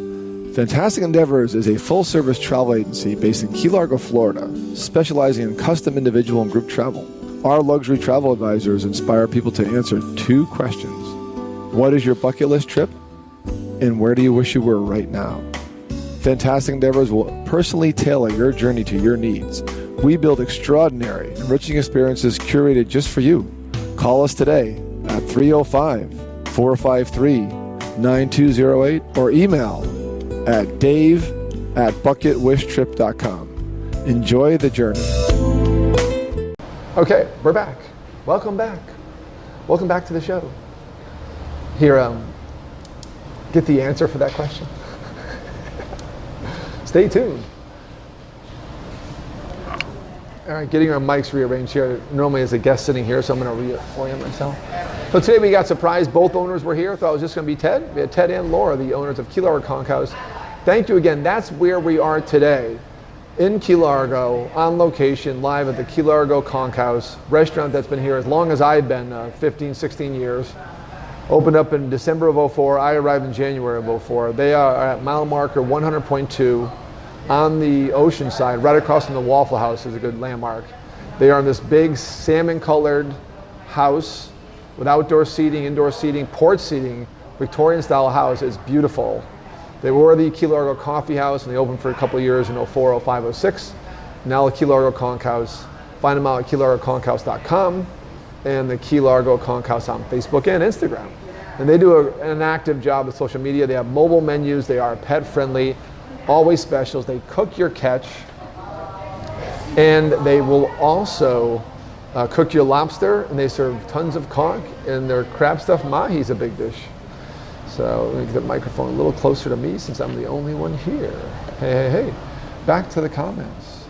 Fantastic Endeavors is a full-service travel agency based in Key Largo, Florida, specializing in custom individual and group travel. Our luxury travel advisors inspire people to answer 2 questions. What is your bucket list trip? And where do you wish you were right now? Fantastic Endeavors will personally tailor your journey to your needs. We build extraordinary, enriching experiences curated just for you. Call us today at 305-453-9208 or email at dave@bucketwishtrip.com. Enjoy the journey. Okay, we're back. Welcome back. Welcome back to the show. Here, get the answer for that question. Stay tuned. All right, getting our mics rearranged here. Normally as a guest sitting here, so I'm going to reorient myself. So today we got surprised. Both owners were here. Thought it was just going to be Ted. We had Ted and Laura, the owners of Key Largo Conch House. Thank you again. That's where we are today, in Key Largo, on location, live at the Key Largo Conch House, restaurant that's been here as long as I've been, 15, 16 years. Opened up in December of 04. I arrived in January of 04. They are at mile marker 100.2 on the ocean side, right across from the Waffle House is a good landmark. They are in this big salmon-colored house with outdoor seating, indoor seating, porch seating, Victorian-style house. It's beautiful. They were the Key Largo Coffee House, and they opened for a couple of years in 04, 05, 06. Now the Key Largo Conch House. Find them out at keylargoconchhouse.com and the Key Largo Conch House on Facebook and Instagram. And they do an active job with social media. They have mobile menus. They are pet-friendly, always specials. They cook your catch. And they will also cook your lobster, and they serve tons of conch, and their crab stuffed mahi's a big dish. So let me get the microphone a little closer to me since I'm the only one here. Hey. Back to the comments.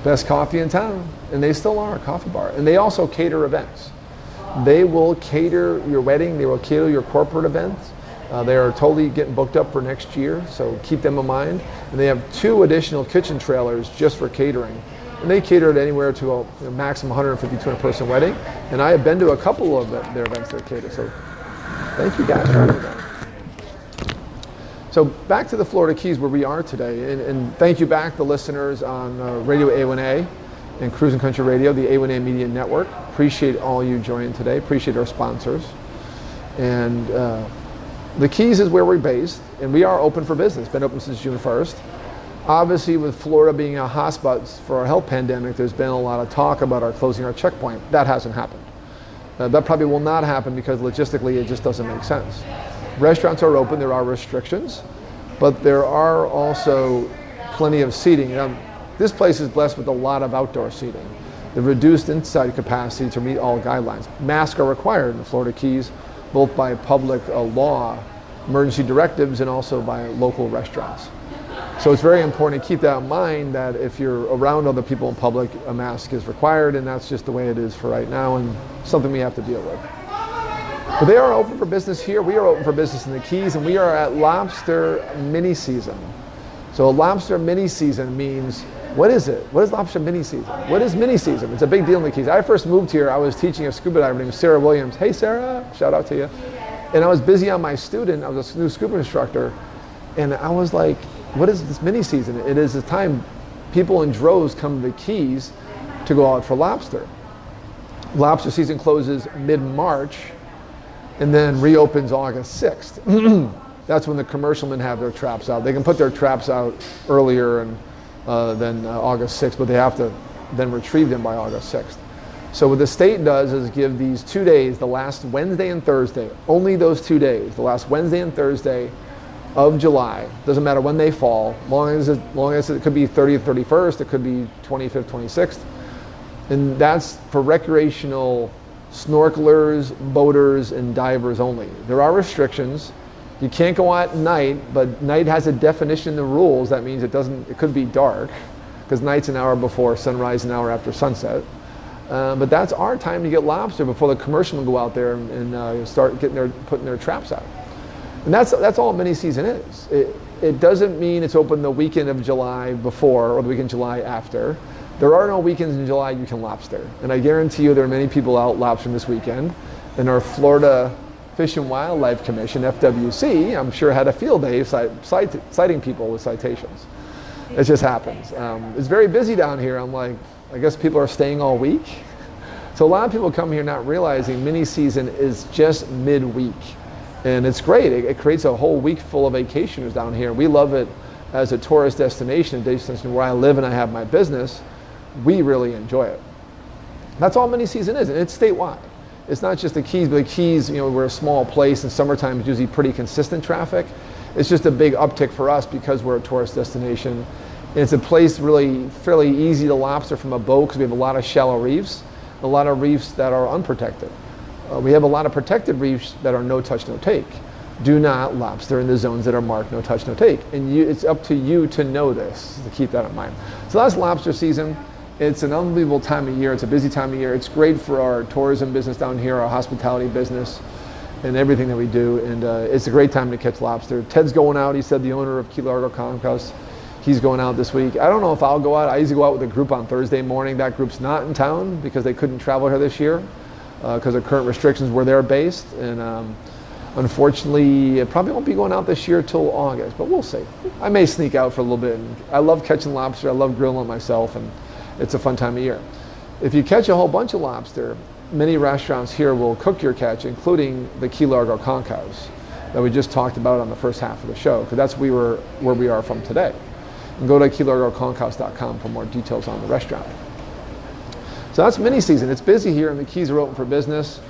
Best coffee in town, and they still are a coffee bar. And they also cater events. They will cater your wedding, they will cater your corporate events. They are totally getting booked up for next year, so keep them in mind. And they have 2 additional kitchen trailers just for catering. And they cater it anywhere to a maximum 150, 200 person wedding. And I have been to a couple of their events that cater. So thank you guys for doing that. So back to the Florida Keys where we are today. And thank you back the listeners on RadioA1A and Cruising Country Radio, the A1A Media Network. Appreciate all you joining today. Appreciate our sponsors. And the Keys is where we're based, and we are open for business. Been open since June 1st. Obviously, with Florida being a hotspot for our health pandemic, there's been a lot of talk about our closing our checkpoint. That hasn't happened. That probably will not happen because logistically it just doesn't make sense. Restaurants are open, there are restrictions, but there are also plenty of seating. This place is blessed with a lot of outdoor seating. The reduced inside capacity to meet all guidelines. Masks are required in the Florida Keys, both by public law, emergency directives, and also by local restaurants. So it's very important to keep that in mind, that if you're around other people in public, a mask is required, and that's just the way it is for right now, and something we have to deal with. But they are open for business here. We are open for business in the Keys, and we are at lobster mini season. So a lobster mini season means, what is it? What is lobster mini season? What is mini season? It's a big deal in the Keys. I first moved here, I was teaching a scuba diver named Sarah Williams. Hey Sarah, shout out to you. And I was busy on my student, I was a new scuba instructor, and I was like, what is this mini season? It is the time people in droves come to the Keys to go out for lobster. Lobster season closes mid-March and then reopens August 6th. That's when the commercialmen have their traps out. They can put their traps out earlier than August 6th, but they have to then retrieve them by August 6th. So what the state does is give these 2 days, the last Wednesday and Thursday, only those 2 days, the last Wednesday and Thursday of July, doesn't matter when they fall, long as it could be 30th, 31st, it could be 25th, 26th, and that's for recreational snorkelers, boaters, and divers only. There are restrictions. You can't go out at night, but night has a definition in the rules. That means it could be dark, because night's an hour before sunrise, an hour after sunset. But that's our time to get lobster before the commercialmen go out there and start putting their traps out. And that's all mini season is. It doesn't mean it's open the weekend of July before or the weekend of July after. There are no weekends in July you can lobster. And I guarantee you there are many people out lobstering this weekend. And our Florida Fish and Wildlife Commission, FWC, I'm sure had a field day citing people with citations. It just happens. It's very busy down here. I'm like, I guess people are staying all week. So a lot of people come here not realizing mini season is just midweek. And it's great. It creates a whole week full of vacationers down here. We love it as a tourist destination, a destination where I live and I have my business. We really enjoy it. That's all mini season is, and it's statewide. It's not just the Keys, but the Keys, we're a small place, and summertime is usually pretty consistent traffic. It's just a big uptick for us because we're a tourist destination. And it's a place really fairly easy to lobster from a boat because we have a lot of shallow reefs, a lot of reefs that are unprotected. We have a lot of protected reefs that are no touch, no take. Do not lobster in the zones that are marked no touch, no take. And it's up to you to know this, to keep that in mind. So that's lobster season. It's an unbelievable time of year. It's a busy time of year. It's great for our tourism business down here, our hospitality business, and everything that we do. And it's a great time to catch lobster. Ted's going out. He said, the owner of Key Largo Conch, he's going out this week. I don't know if I'll go out. I usually go out with a group on Thursday morning. That group's not in town because they couldn't travel here this year because of current restrictions where they're based. And unfortunately, it probably won't be going out this year till August, but we'll see. I may sneak out for a little bit. I love catching lobster. I love grilling it myself, and it's a fun time of year. If you catch a whole bunch of lobster, many restaurants here will cook your catch, including the Key Largo Conch House that we just talked about on the first half of the show, because that's where we are from today. And go to keylargoconchhouse.com for more details on the restaurant. So that's mini season. It's busy here, and the Keys are open for business.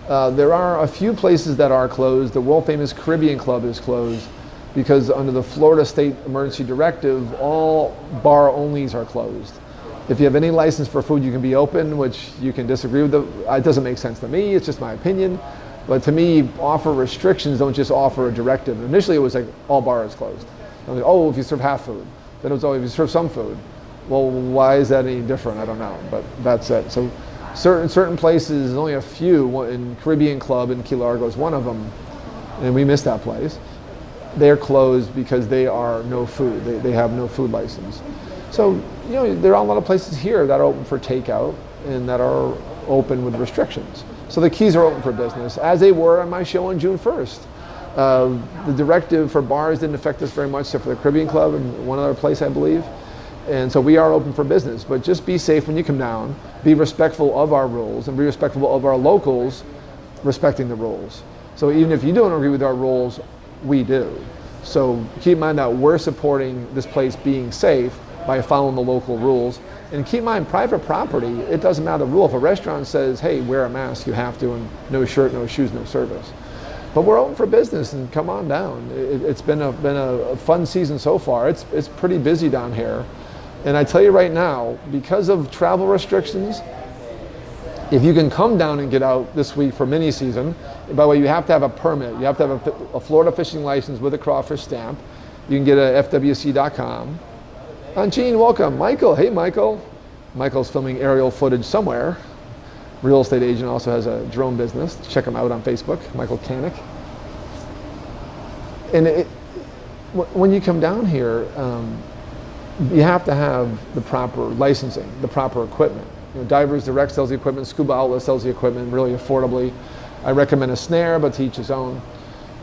There are a few places that are closed. The world famous Caribbean Club is closed because under the Florida State Emergency Directive, all bar onlys are closed. If you have any license for food, you can be open, which you can disagree with. It doesn't make sense to me. It's just my opinion. But to me, offer restrictions, don't just offer a directive. Initially, it was like all bars closed. Like, oh, if you serve half food. Then it was, oh, if you serve some food. Well, why is that any different? I don't know, but that's it. So certain places, there's only a few. In Caribbean Club in Key Largo is one of them, and we missed that place. They're closed because they are no food. They have no food license. So, you know, there are a lot of places here that are open for takeout and that are open with restrictions. So the Keys are open for business, as they were on my show on June 1st. The directive for bars didn't affect us very much, except for the Caribbean Club and one other place, I believe. And so we are open for business, but just be safe when you come down, be respectful of our rules, and be respectful of our locals respecting the rules. So even if you don't agree with our rules, we do. So keep in mind that we're supporting this place being safe by following the local rules. And keep in mind, private property, it doesn't matter the rule. If a restaurant says, hey, wear a mask, you have to, and no shirt, no shoes, no service. But we're open for business, and come on down. It's been a fun season so far. It's pretty busy down here. And I tell you right now, because of travel restrictions, if you can come down and get out this week for mini season, by the way, you have to have a permit. You have to have a Florida fishing license with a crawfish stamp. You can get a fwc.com. Gene, welcome. Michael, hey Michael. Michael's filming aerial footage somewhere. Real estate agent, also has a drone business. Check him out on Facebook, Michael Kanick. And when you come down here, you have to have the proper licensing, the proper equipment. You know, Divers Direct sells the equipment, Scuba Outlet sells the equipment really affordably. I recommend a snare, but to each his own.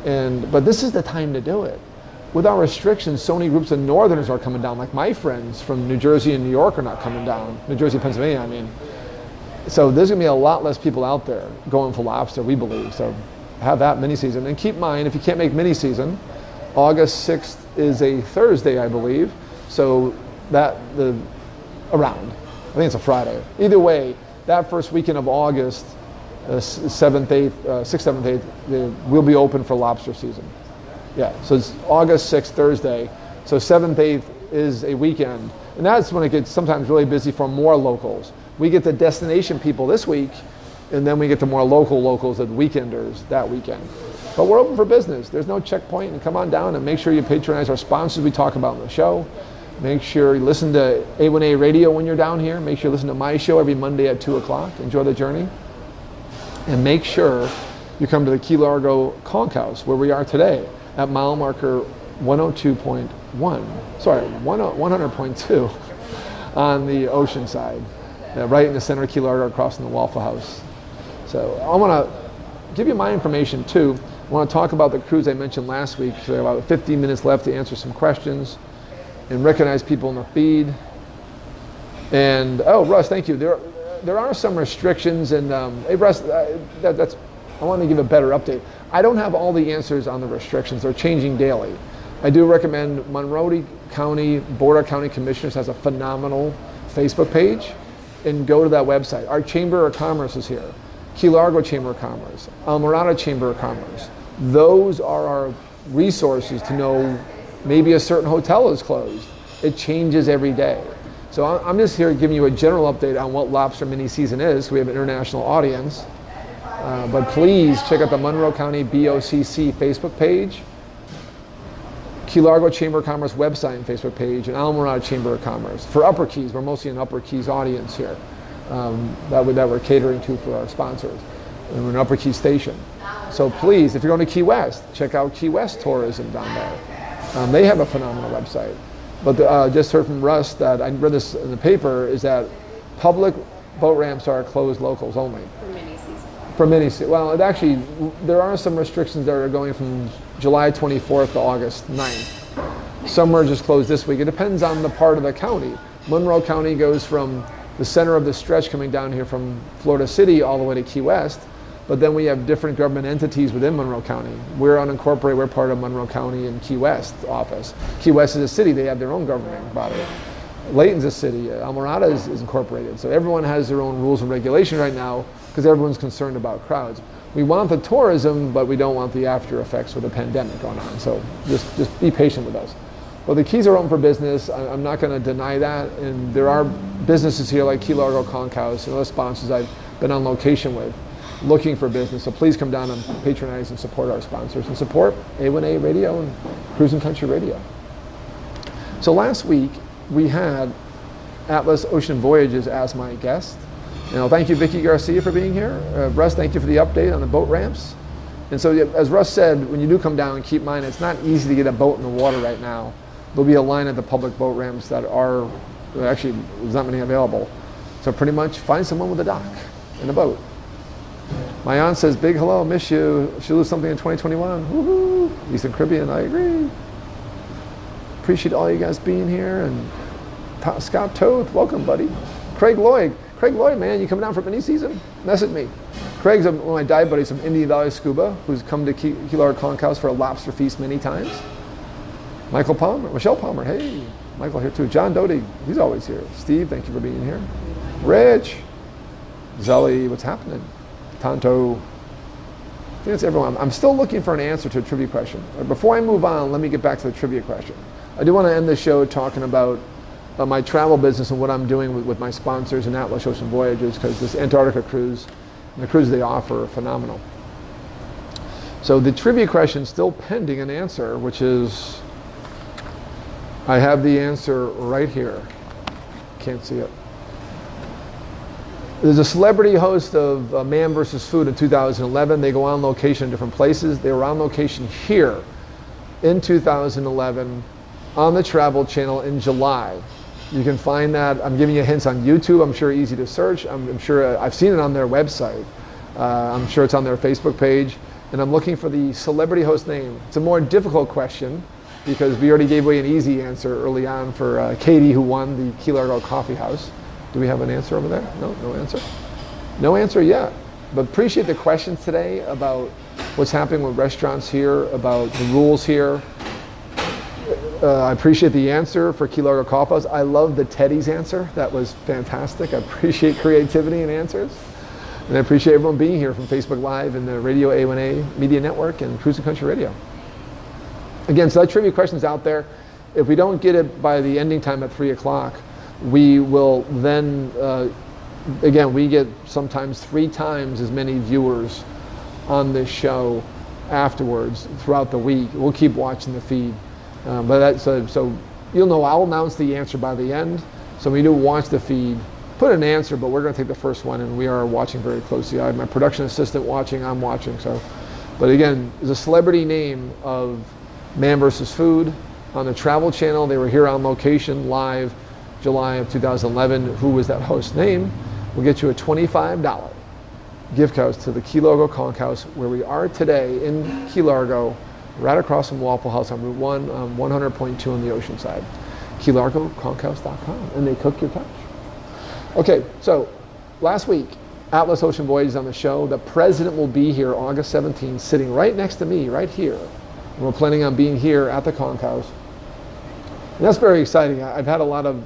But this is the time to do it. With our restrictions, so many groups of northerners are coming down, like my friends from New Jersey and New York are not coming down. New Jersey, Pennsylvania, I mean. So there's gonna be a lot less people out there going for lobster, we believe. So have that mini season. And keep in mind, if you can't make mini season, August 6th is a Thursday, I believe. So around, I think it's a Friday. Either way, that first weekend of August, 7th, 8th, 6th, 7th, 8th, we'll be open for lobster season. Yeah, so it's August 6th, Thursday. So 7th, 8th is a weekend. And that's when it gets sometimes really busy for more locals. We get the destination people this week, and then we get the more locals and weekenders that weekend. But we're open for business. There's no checkpoint, and come on down and make sure you patronize our sponsors we talk about in the show. Make sure you listen to A1A Radio when you're down here. Make sure you listen to my show every Monday at 2 o'clock. Enjoy the journey. And make sure you come to the Key Largo Conch House, where we are today, at mile marker 100.2 on the ocean side, right in the center of Key Largo, across from the Waffle House. So I want to give you my information too. I want to talk about the cruise I mentioned last week. So there are about 15 minutes left to answer some questions and recognize people in the feed. And oh, Russ, thank you. There are some restrictions, and hey, Russ, I want to give a better update. I don't have all the answers on the restrictions. They're changing daily. I do recommend Monroe County Board of County Commissioners has a phenomenal Facebook page, and go to that website. Our Chamber of Commerce is here. Key Largo Chamber of Commerce, Almirada Chamber of Commerce. Those are our resources to know maybe a certain hotel is closed. It changes every day. So I'm just here giving you a general update on what lobster mini season is. We have an international audience. But please check out the Monroe County BOCC Facebook page, Key Largo Chamber of Commerce website and Facebook page, and Almirada Chamber of Commerce. For Upper Keys, we're mostly an Upper Keys audience here that we're catering to for our sponsors. And we're an Upper Keys station. So please, if you're going to Key West, check out Key West Tourism down there. They have a phenomenal website. But just heard from Russ that I read this in the paper, is that public boat ramps are closed locals only. For mini season. Well, there are some restrictions that are going from July 24th to August 9th. Some are just closed this week. It depends on the part of the county. Monroe County goes from the center of the stretch coming down here from Florida City all the way to Key West. But then we have different government entities within Monroe County. We're unincorporated, we're part of Monroe County and Key West office. Key West is a city, they have their own government body. Layton's a city, Almirada is incorporated. So everyone has their own rules and regulation right now because everyone's concerned about crowds. We want the tourism, but we don't want the after effects of the pandemic going on. So just be patient with us. Well, the Keys are open for business. I'm not going to deny that. And there are businesses here like Key Largo Conch and other sponsors I've been on location with looking for business. So please come down and patronize and support our sponsors and support A1A Radio and Cruising Country Radio. So last week we had Atlas Ocean Voyages as my guest. Thank you, Vicky Garcia, for being here. Russ, thank you for the update on the boat ramps. And so, as Russ said, when you do come down, keep in mind it's not easy to get a boat in the water right now. There'll be a line at the public boat ramps that are, actually, there's not many available. So pretty much find someone with a dock and a boat. My aunt says, big hello, miss you. She'll lose something in 2021. Woohoo! Eastern Caribbean, I agree. Appreciate all you guys being here. And Scott Toth, welcome, buddy. Craig Lloyd, man, you coming down for mini season? Message me. Craig's one of my dive buddies from Indian Valley Scuba, who's come to Key Largo Conch House for a lobster feast many times. Michelle Palmer, hey, Michael here too. John Doty, he's always here. Steve, thank you for being here. Rich, Zelly, what's happening? Tonto, I think that's everyone. I'm still looking for an answer to a trivia question. Before I move on, let me get back to the trivia question. I do want to end the show talking about my travel business and what I'm doing with my sponsors and Atlas Ocean Voyages, because this Antarctica cruise and the cruises they offer are phenomenal. So the trivia question is still pending an answer, which is, I have the answer right here. Can't see it. There's a celebrity host of Man vs. Food in 2011. They go on location in different places. They were on location here in 2011 on the Travel Channel in July. You can find that. I'm giving you hints on YouTube. I'm sure easy to search. I'm sure I've seen it on their website. I'm sure it's on their Facebook page. And I'm looking for the celebrity host name. It's a more difficult question because we already gave away an easy answer early on for Katie, who won the Key Largo Coffee House. Do we have an answer over there? No answer. No answer yet. But appreciate the questions today about what's happening with restaurants here, about the rules here. I appreciate the answer for Key Largo Coffee House. I love the Teddy's answer. That was fantastic. I appreciate creativity and answers. And I appreciate everyone being here from Facebook Live and the RadioA1A Media Network and Cruising Country Radio. Again, so that trivia question's out there. If we don't get it by the ending time at 3 o'clock, we will then, again, we get sometimes 3 times as many viewers on this show afterwards throughout the week. We'll keep watching the feed. But that's, so you'll know I'll announce the answer by the end. So when you do watch the feed, put an answer, but we're going to take the first one, and we are watching very closely. I have my production assistant watching, I'm watching. So, but again, there's a celebrity name of Man vs. Food on the Travel Channel. They were here on location live July of 2011. Who was that host name? We'll get you a $25 gift card to the Key Largo Conch House, where we are today in Key Largo, right across from Waffle House on Route 1, 100.2 on the ocean side. KeyLargoConchhouse.com, and they cook your couch. Okay, so last week, Atlas Ocean Voyages on the show. The president will be here August 17th, sitting right next to me, right here. And we're planning on being here at the Conch House. And that's very exciting. I've had a lot of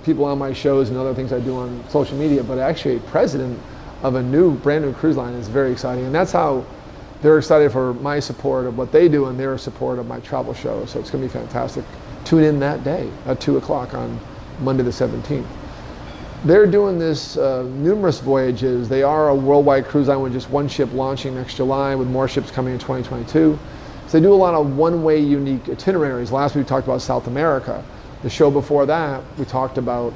people on my shows and other things I do on social media, but actually a president of a brand new cruise line is very exciting. And that's how they're excited for my support of what they do and their support of my travel show. So it's going to be fantastic. Tune in that day at 2 o'clock on Monday the 17th. They're doing this numerous voyages. They are a worldwide cruise line with just one ship launching next July, with more ships coming in 2022. So they do a lot of one-way unique itineraries. Last week we talked about South America. The show before that, we talked about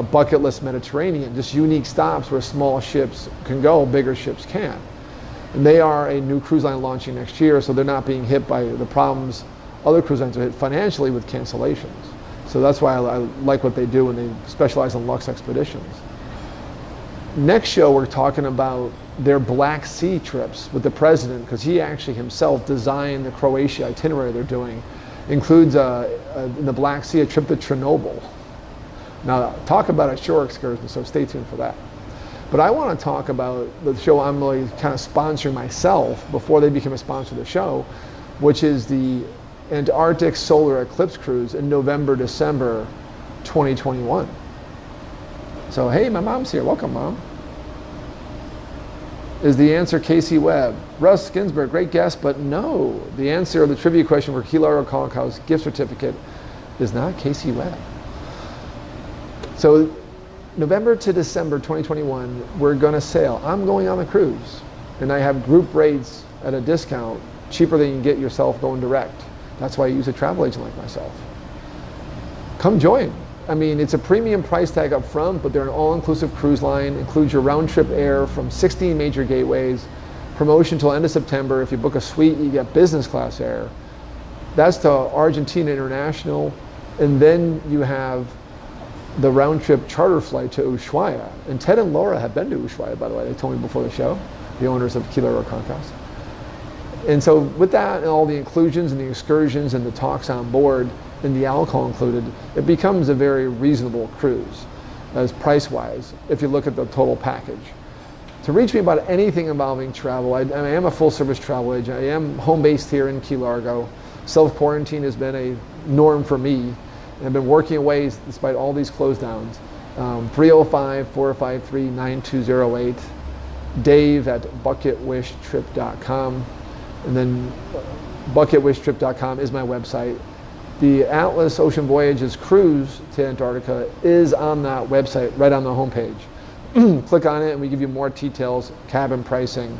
bucket list Mediterranean, just unique stops where small ships can go, bigger ships can't. And they are a new cruise line launching next year, so they're not being hit by the problems other cruise lines are hit financially with cancellations. So that's why I like what they do, and they specialize in luxe expeditions. Next show, we're talking about their Black Sea trips with the president, because he actually himself designed the Croatia itinerary they're doing. Includes in the Black Sea a trip to Chernobyl. Now, talk about a shore excursion, so stay tuned for that. But I want to talk about the show I'm really kind of sponsoring myself before they became a sponsor of the show, which is the Antarctic Solar Eclipse Cruise in November, December 2021. So, hey, my mom's here. Welcome, Mom. Is the answer Casey Webb? Russ Ginsburg, great guest, but no. The answer of the trivia question for Key Largo Conch House gift certificate is not Casey Webb. So November to December 2021, we're going to sail. I'm going on a cruise, and I have group rates at a discount, cheaper than you can get yourself going direct. That's why I use a travel agent like myself. Come join. I mean, it's a premium price tag up front, but they're an all-inclusive cruise line, includes your round-trip air from 16 major gateways, promotion till end of September. If you book a suite, you get business class air. That's to Argentina International, and then you have the round-trip charter flight to Ushuaia. And Ted and Laura have been to Ushuaia, by the way. They told me before the show, the owners of Key Largo Conch. And so with that and all the inclusions and the excursions and the talks on board and the alcohol included, it becomes a very reasonable cruise as price-wise if you look at the total package. To reach me about anything involving travel, I am a full-service travel agent. I am home-based here in Key Largo. Self-quarantine has been a norm for me, and I've been working away despite all these close downs. 305-453-9208, Dave at bucketwishtrip.com. And then bucketwishtrip.com is my website. The Atlas Ocean Voyages cruise to Antarctica is on that website, right on the homepage. Click on it and we give you more details, cabin pricing,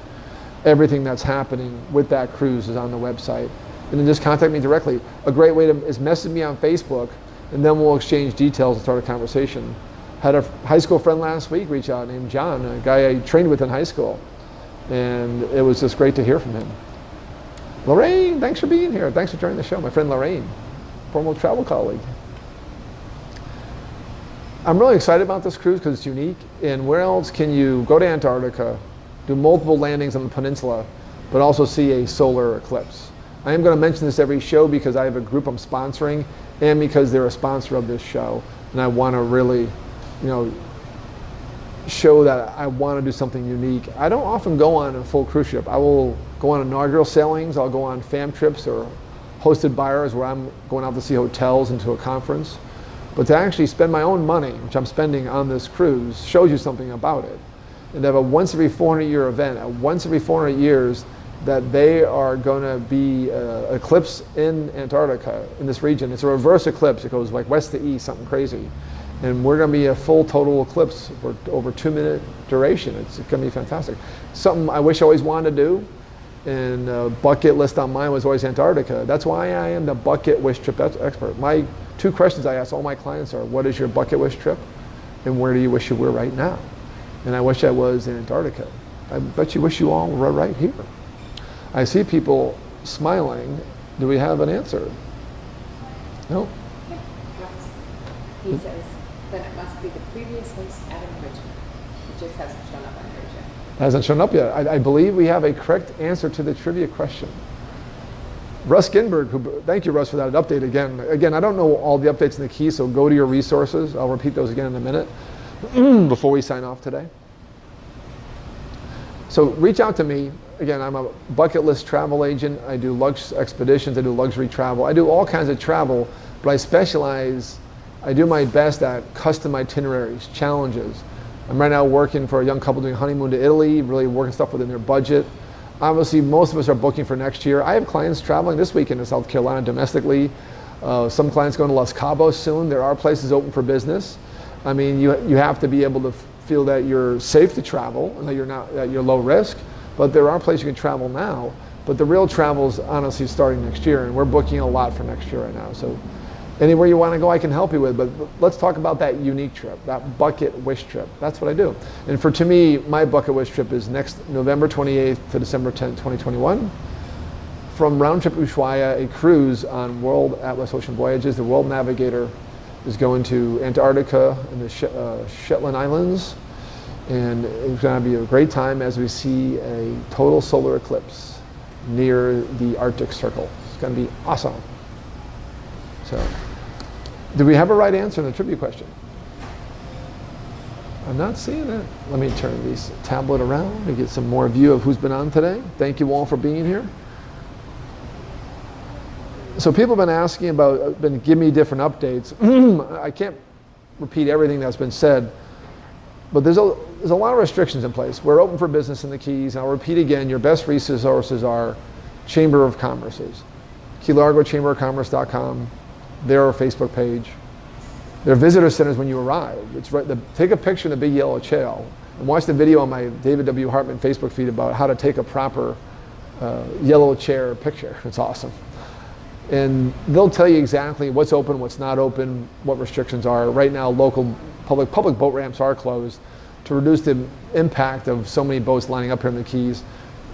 everything that's happening with that cruise is on the website. And then just contact me directly. A great way is message me on Facebook, and then we'll exchange details and start a conversation. Had a high school friend last week reach out named John, a guy I trained with in high school. And it was just great to hear from him. Lorraine, thanks for being here. Thanks for joining the show. My friend Lorraine, former travel colleague. I'm really excited about this cruise because it's unique. And where else can you go to Antarctica, do multiple landings on the peninsula, but also see a solar eclipse? I am going to mention this every show because I have a group I'm sponsoring and because they're a sponsor of this show. And I want to really, show that I want to do something unique. I don't often go on a full cruise ship. I will go on inaugural sailings. I'll go on fam trips or hosted buyers where I'm going out to see hotels and to a conference. But to actually spend my own money, which I'm spending on this cruise, shows you something about it. And to have a once every 400-year event, a once every 400 years, that they are going to be eclipse in Antarctica, in this region. It's a reverse eclipse. It goes like west to east, something crazy. And we're going to be a full total eclipse for over 2-minute duration. It's going to be fantastic. Something I wish I always wanted to do, and bucket list on mine was always Antarctica. That's why I am the bucket wish trip expert. My 2 questions I ask all my clients are, what is your bucket wish trip? And where do you wish you were right now? And I wish I was in Antarctica. I bet you wish you all were right here. I see people smiling. Do we have an answer? No? He says, then it must be the previous host, Adam Richmond. It just hasn't shown up on yours yet. Hasn't shown up yet. I believe we have a correct answer to the trivia question. Russ Ginberg, thank you, Russ, for that update again. Again, I don't know all the updates in the key, so go to your resources. I'll repeat those again in a minute before we sign off today. So reach out to me. Again, I'm a bucket list travel agent. I do expeditions. I do luxury travel. I do all kinds of travel, but I specialize. I do my best at custom itineraries, challenges. I'm right now working for a young couple doing honeymoon to Italy, really working stuff within their budget. Obviously, most of us are booking for next year. I have clients traveling this weekend to South Carolina domestically. Some clients going to Los Cabos soon. There are places open for business. I mean, you have to be able to feel that you're safe to travel and that you're low risk. But there are places you can travel now. But the real travel is honestly starting next year, and we're booking a lot for next year right now. So anywhere you want to go, I can help you with. But let's talk about that unique trip, that bucket wish trip. That's what I do. And to me, my bucket wish trip is next November 28th to December 10th, 2021. From round trip Ushuaia, a cruise on World Atlas Ocean Voyages. The World Navigator is going to Antarctica and the Shetland Islands. And it's going to be a great time as we see a total solar eclipse near the Arctic Circle. It's going to be awesome. So, do we have a right answer in the trivia question? I'm not seeing it. Let me turn this tablet around to get some more view of who's been on today. Thank you all for being here. So people have been asking about, giving me different updates. I can't repeat everything that's been said, but there's a lot of restrictions in place. We're open for business in the Keys. And I'll repeat again, your best resources are Chamber of Commerce's. Key Largo, chamberofcommerce.com. their Facebook page. Their visitor centers when you arrive. It's right. Take a picture in the big yellow chair and watch the video on my David W. Hartman Facebook feed about how to take a proper yellow chair picture. It's awesome. And they'll tell you exactly what's open, what's not open, what restrictions are. Right now, local public boat ramps are closed to reduce the impact of so many boats lining up here in the Keys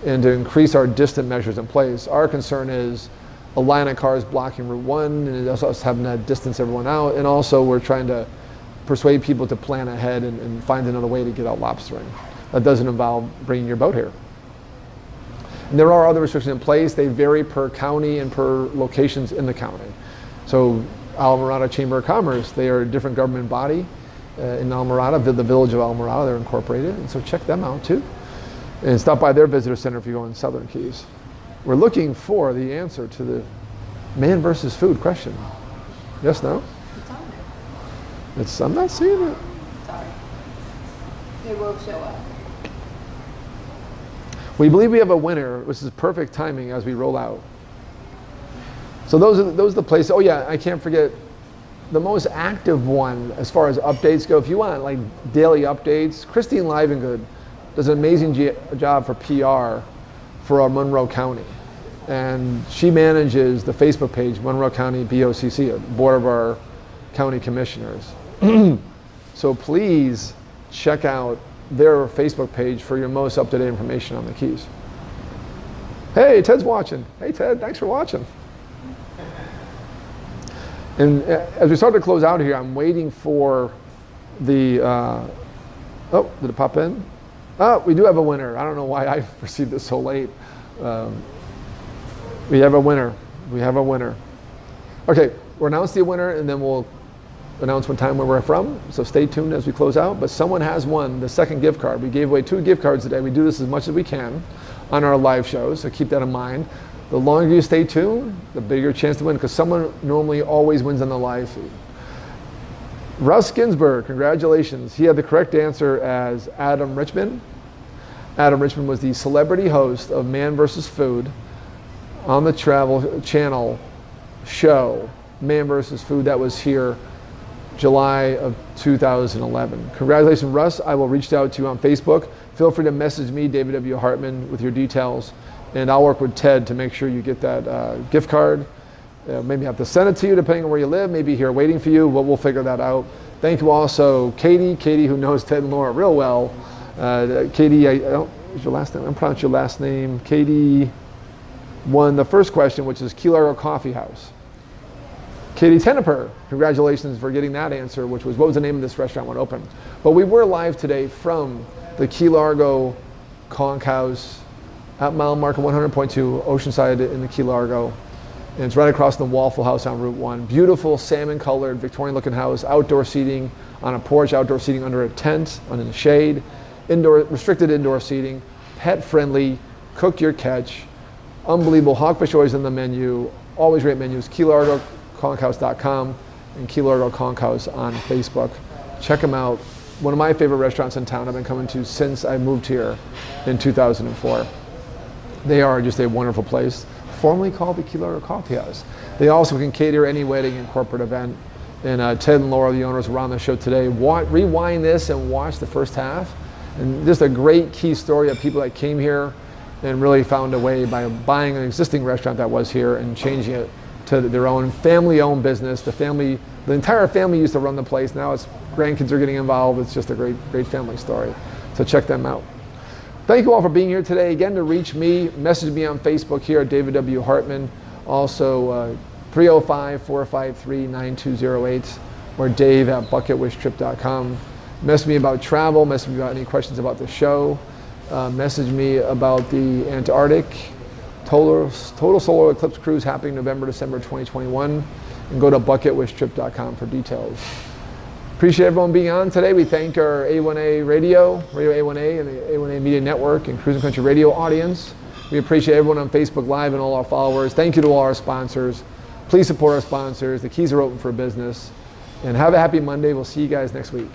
and to increase our distant measures in place. Our concern is a line of cars blocking Route 1 and also us having to distance everyone out. And also we're trying to persuade people to plan ahead and find another way to get out lobstering. That doesn't involve bringing your boat here. And there are other restrictions in place. They vary per county and per locations in the county. So Almirada Chamber of Commerce, they are a different government body in Almirada, the village of Almirada, they're incorporated. And so check them out too. And stop by their visitor center if you go in Southern Keys. We're looking for the answer to the man versus food question. Yes, no? It's on there. I'm not seeing it. Sorry. It will show up. We believe we have a winner, which is perfect timing as we roll out. So those are the places. Oh yeah, I can't forget the most active one as far as updates go. If you want like daily updates, Christine Livengood does an amazing job for PR for our Monroe County. And she manages the Facebook page, Monroe County BOCC, Board of our County Commissioners. So please check out their Facebook page for your most up-to-date information on the Keys. Hey, Ted's watching. Hey Ted, thanks for watching. And as we start to close out here, I'm waiting for the, oh, did it pop in? Oh, we do have a winner. I don't know why I received this so late. We have a winner. We have a winner. Okay, we'll announce the winner and then we'll announce what time where we're from. So stay tuned as we close out. But someone has won the second gift card. We gave away 2 gift cards today. We do this as much as we can on our live shows, so keep that in mind. The longer you stay tuned, the bigger chance to win, because someone normally always wins on the live feed. Russ Ginsburg, congratulations. He had the correct answer as Adam Richmond. Adam Richmond was the celebrity host of Man vs. Food on the Travel Channel show, Man vs. Food, that was here July of 2011. Congratulations, Russ. I will reach out to you on Facebook. Feel free to message me, David W. Hartman, with your details, and I'll work with Ted to make sure you get that gift card. Maybe have to send it to you depending on where you live, maybe here waiting for you, but we'll figure that out. Thank you also, Katie who knows Ted and Laura real well. Katie, what's your last name? I'm pronouncing your last name. Katie won the first question, which is Key Largo Coffee House. Katie Teneper, congratulations for getting that answer, which was, what was the name of this restaurant when it opened? But we were live today from the Key Largo Conch House at mile marker 100.2, Oceanside in the Key Largo. And it's right across from the Waffle House on Route 1. Beautiful salmon-colored, Victorian-looking house, outdoor seating on a porch, outdoor seating under a tent, under the shade, restricted indoor seating, pet-friendly, cook your catch, unbelievable hogfish always on the menu, always great menus, KeyLargoConchHouse.com and Key Largo Conch House on Facebook. Check them out. One of my favorite restaurants in town I've been coming to since I moved here in 2004. They are just a wonderful place, formerly called the Key Largo Coffee House. They also can cater any wedding and corporate event. And Ted and Laura, the owners, were on the show today. Rewind this and watch the first half. And just a great key story of people that came here and really found a way by buying an existing restaurant that was here and changing it to their own family-owned business. The entire family used to run the place. Now it's grandkids are getting involved. It's just a great family story. So check them out. Thank you all for being here today. Again, to reach me, message me on Facebook here at David W. Hartman. Also 305-453-9208 or Dave at bucketwishtrip.com. Message me about travel, message me about any questions about the show, message me about the Antarctic total solar eclipse cruise happening November, December 2021, and go to bucketwishtrip.com for details. Appreciate everyone being on today. We thank our A1A Radio A1A and the A1A Media Network and Cruising Country Radio audience. We appreciate everyone on Facebook Live and all our followers. Thank you to all our sponsors. Please support our sponsors. The keys are open for business. And have a happy Monday. We'll see you guys next week.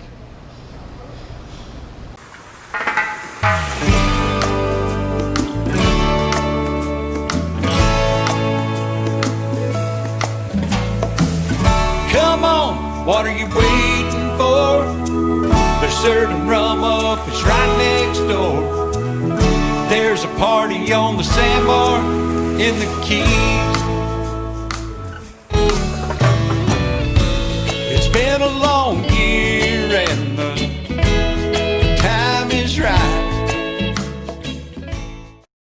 What are you waiting for? They're serving rum up, it's right next door. There's a party on the sandbar in the Keys. It's been a long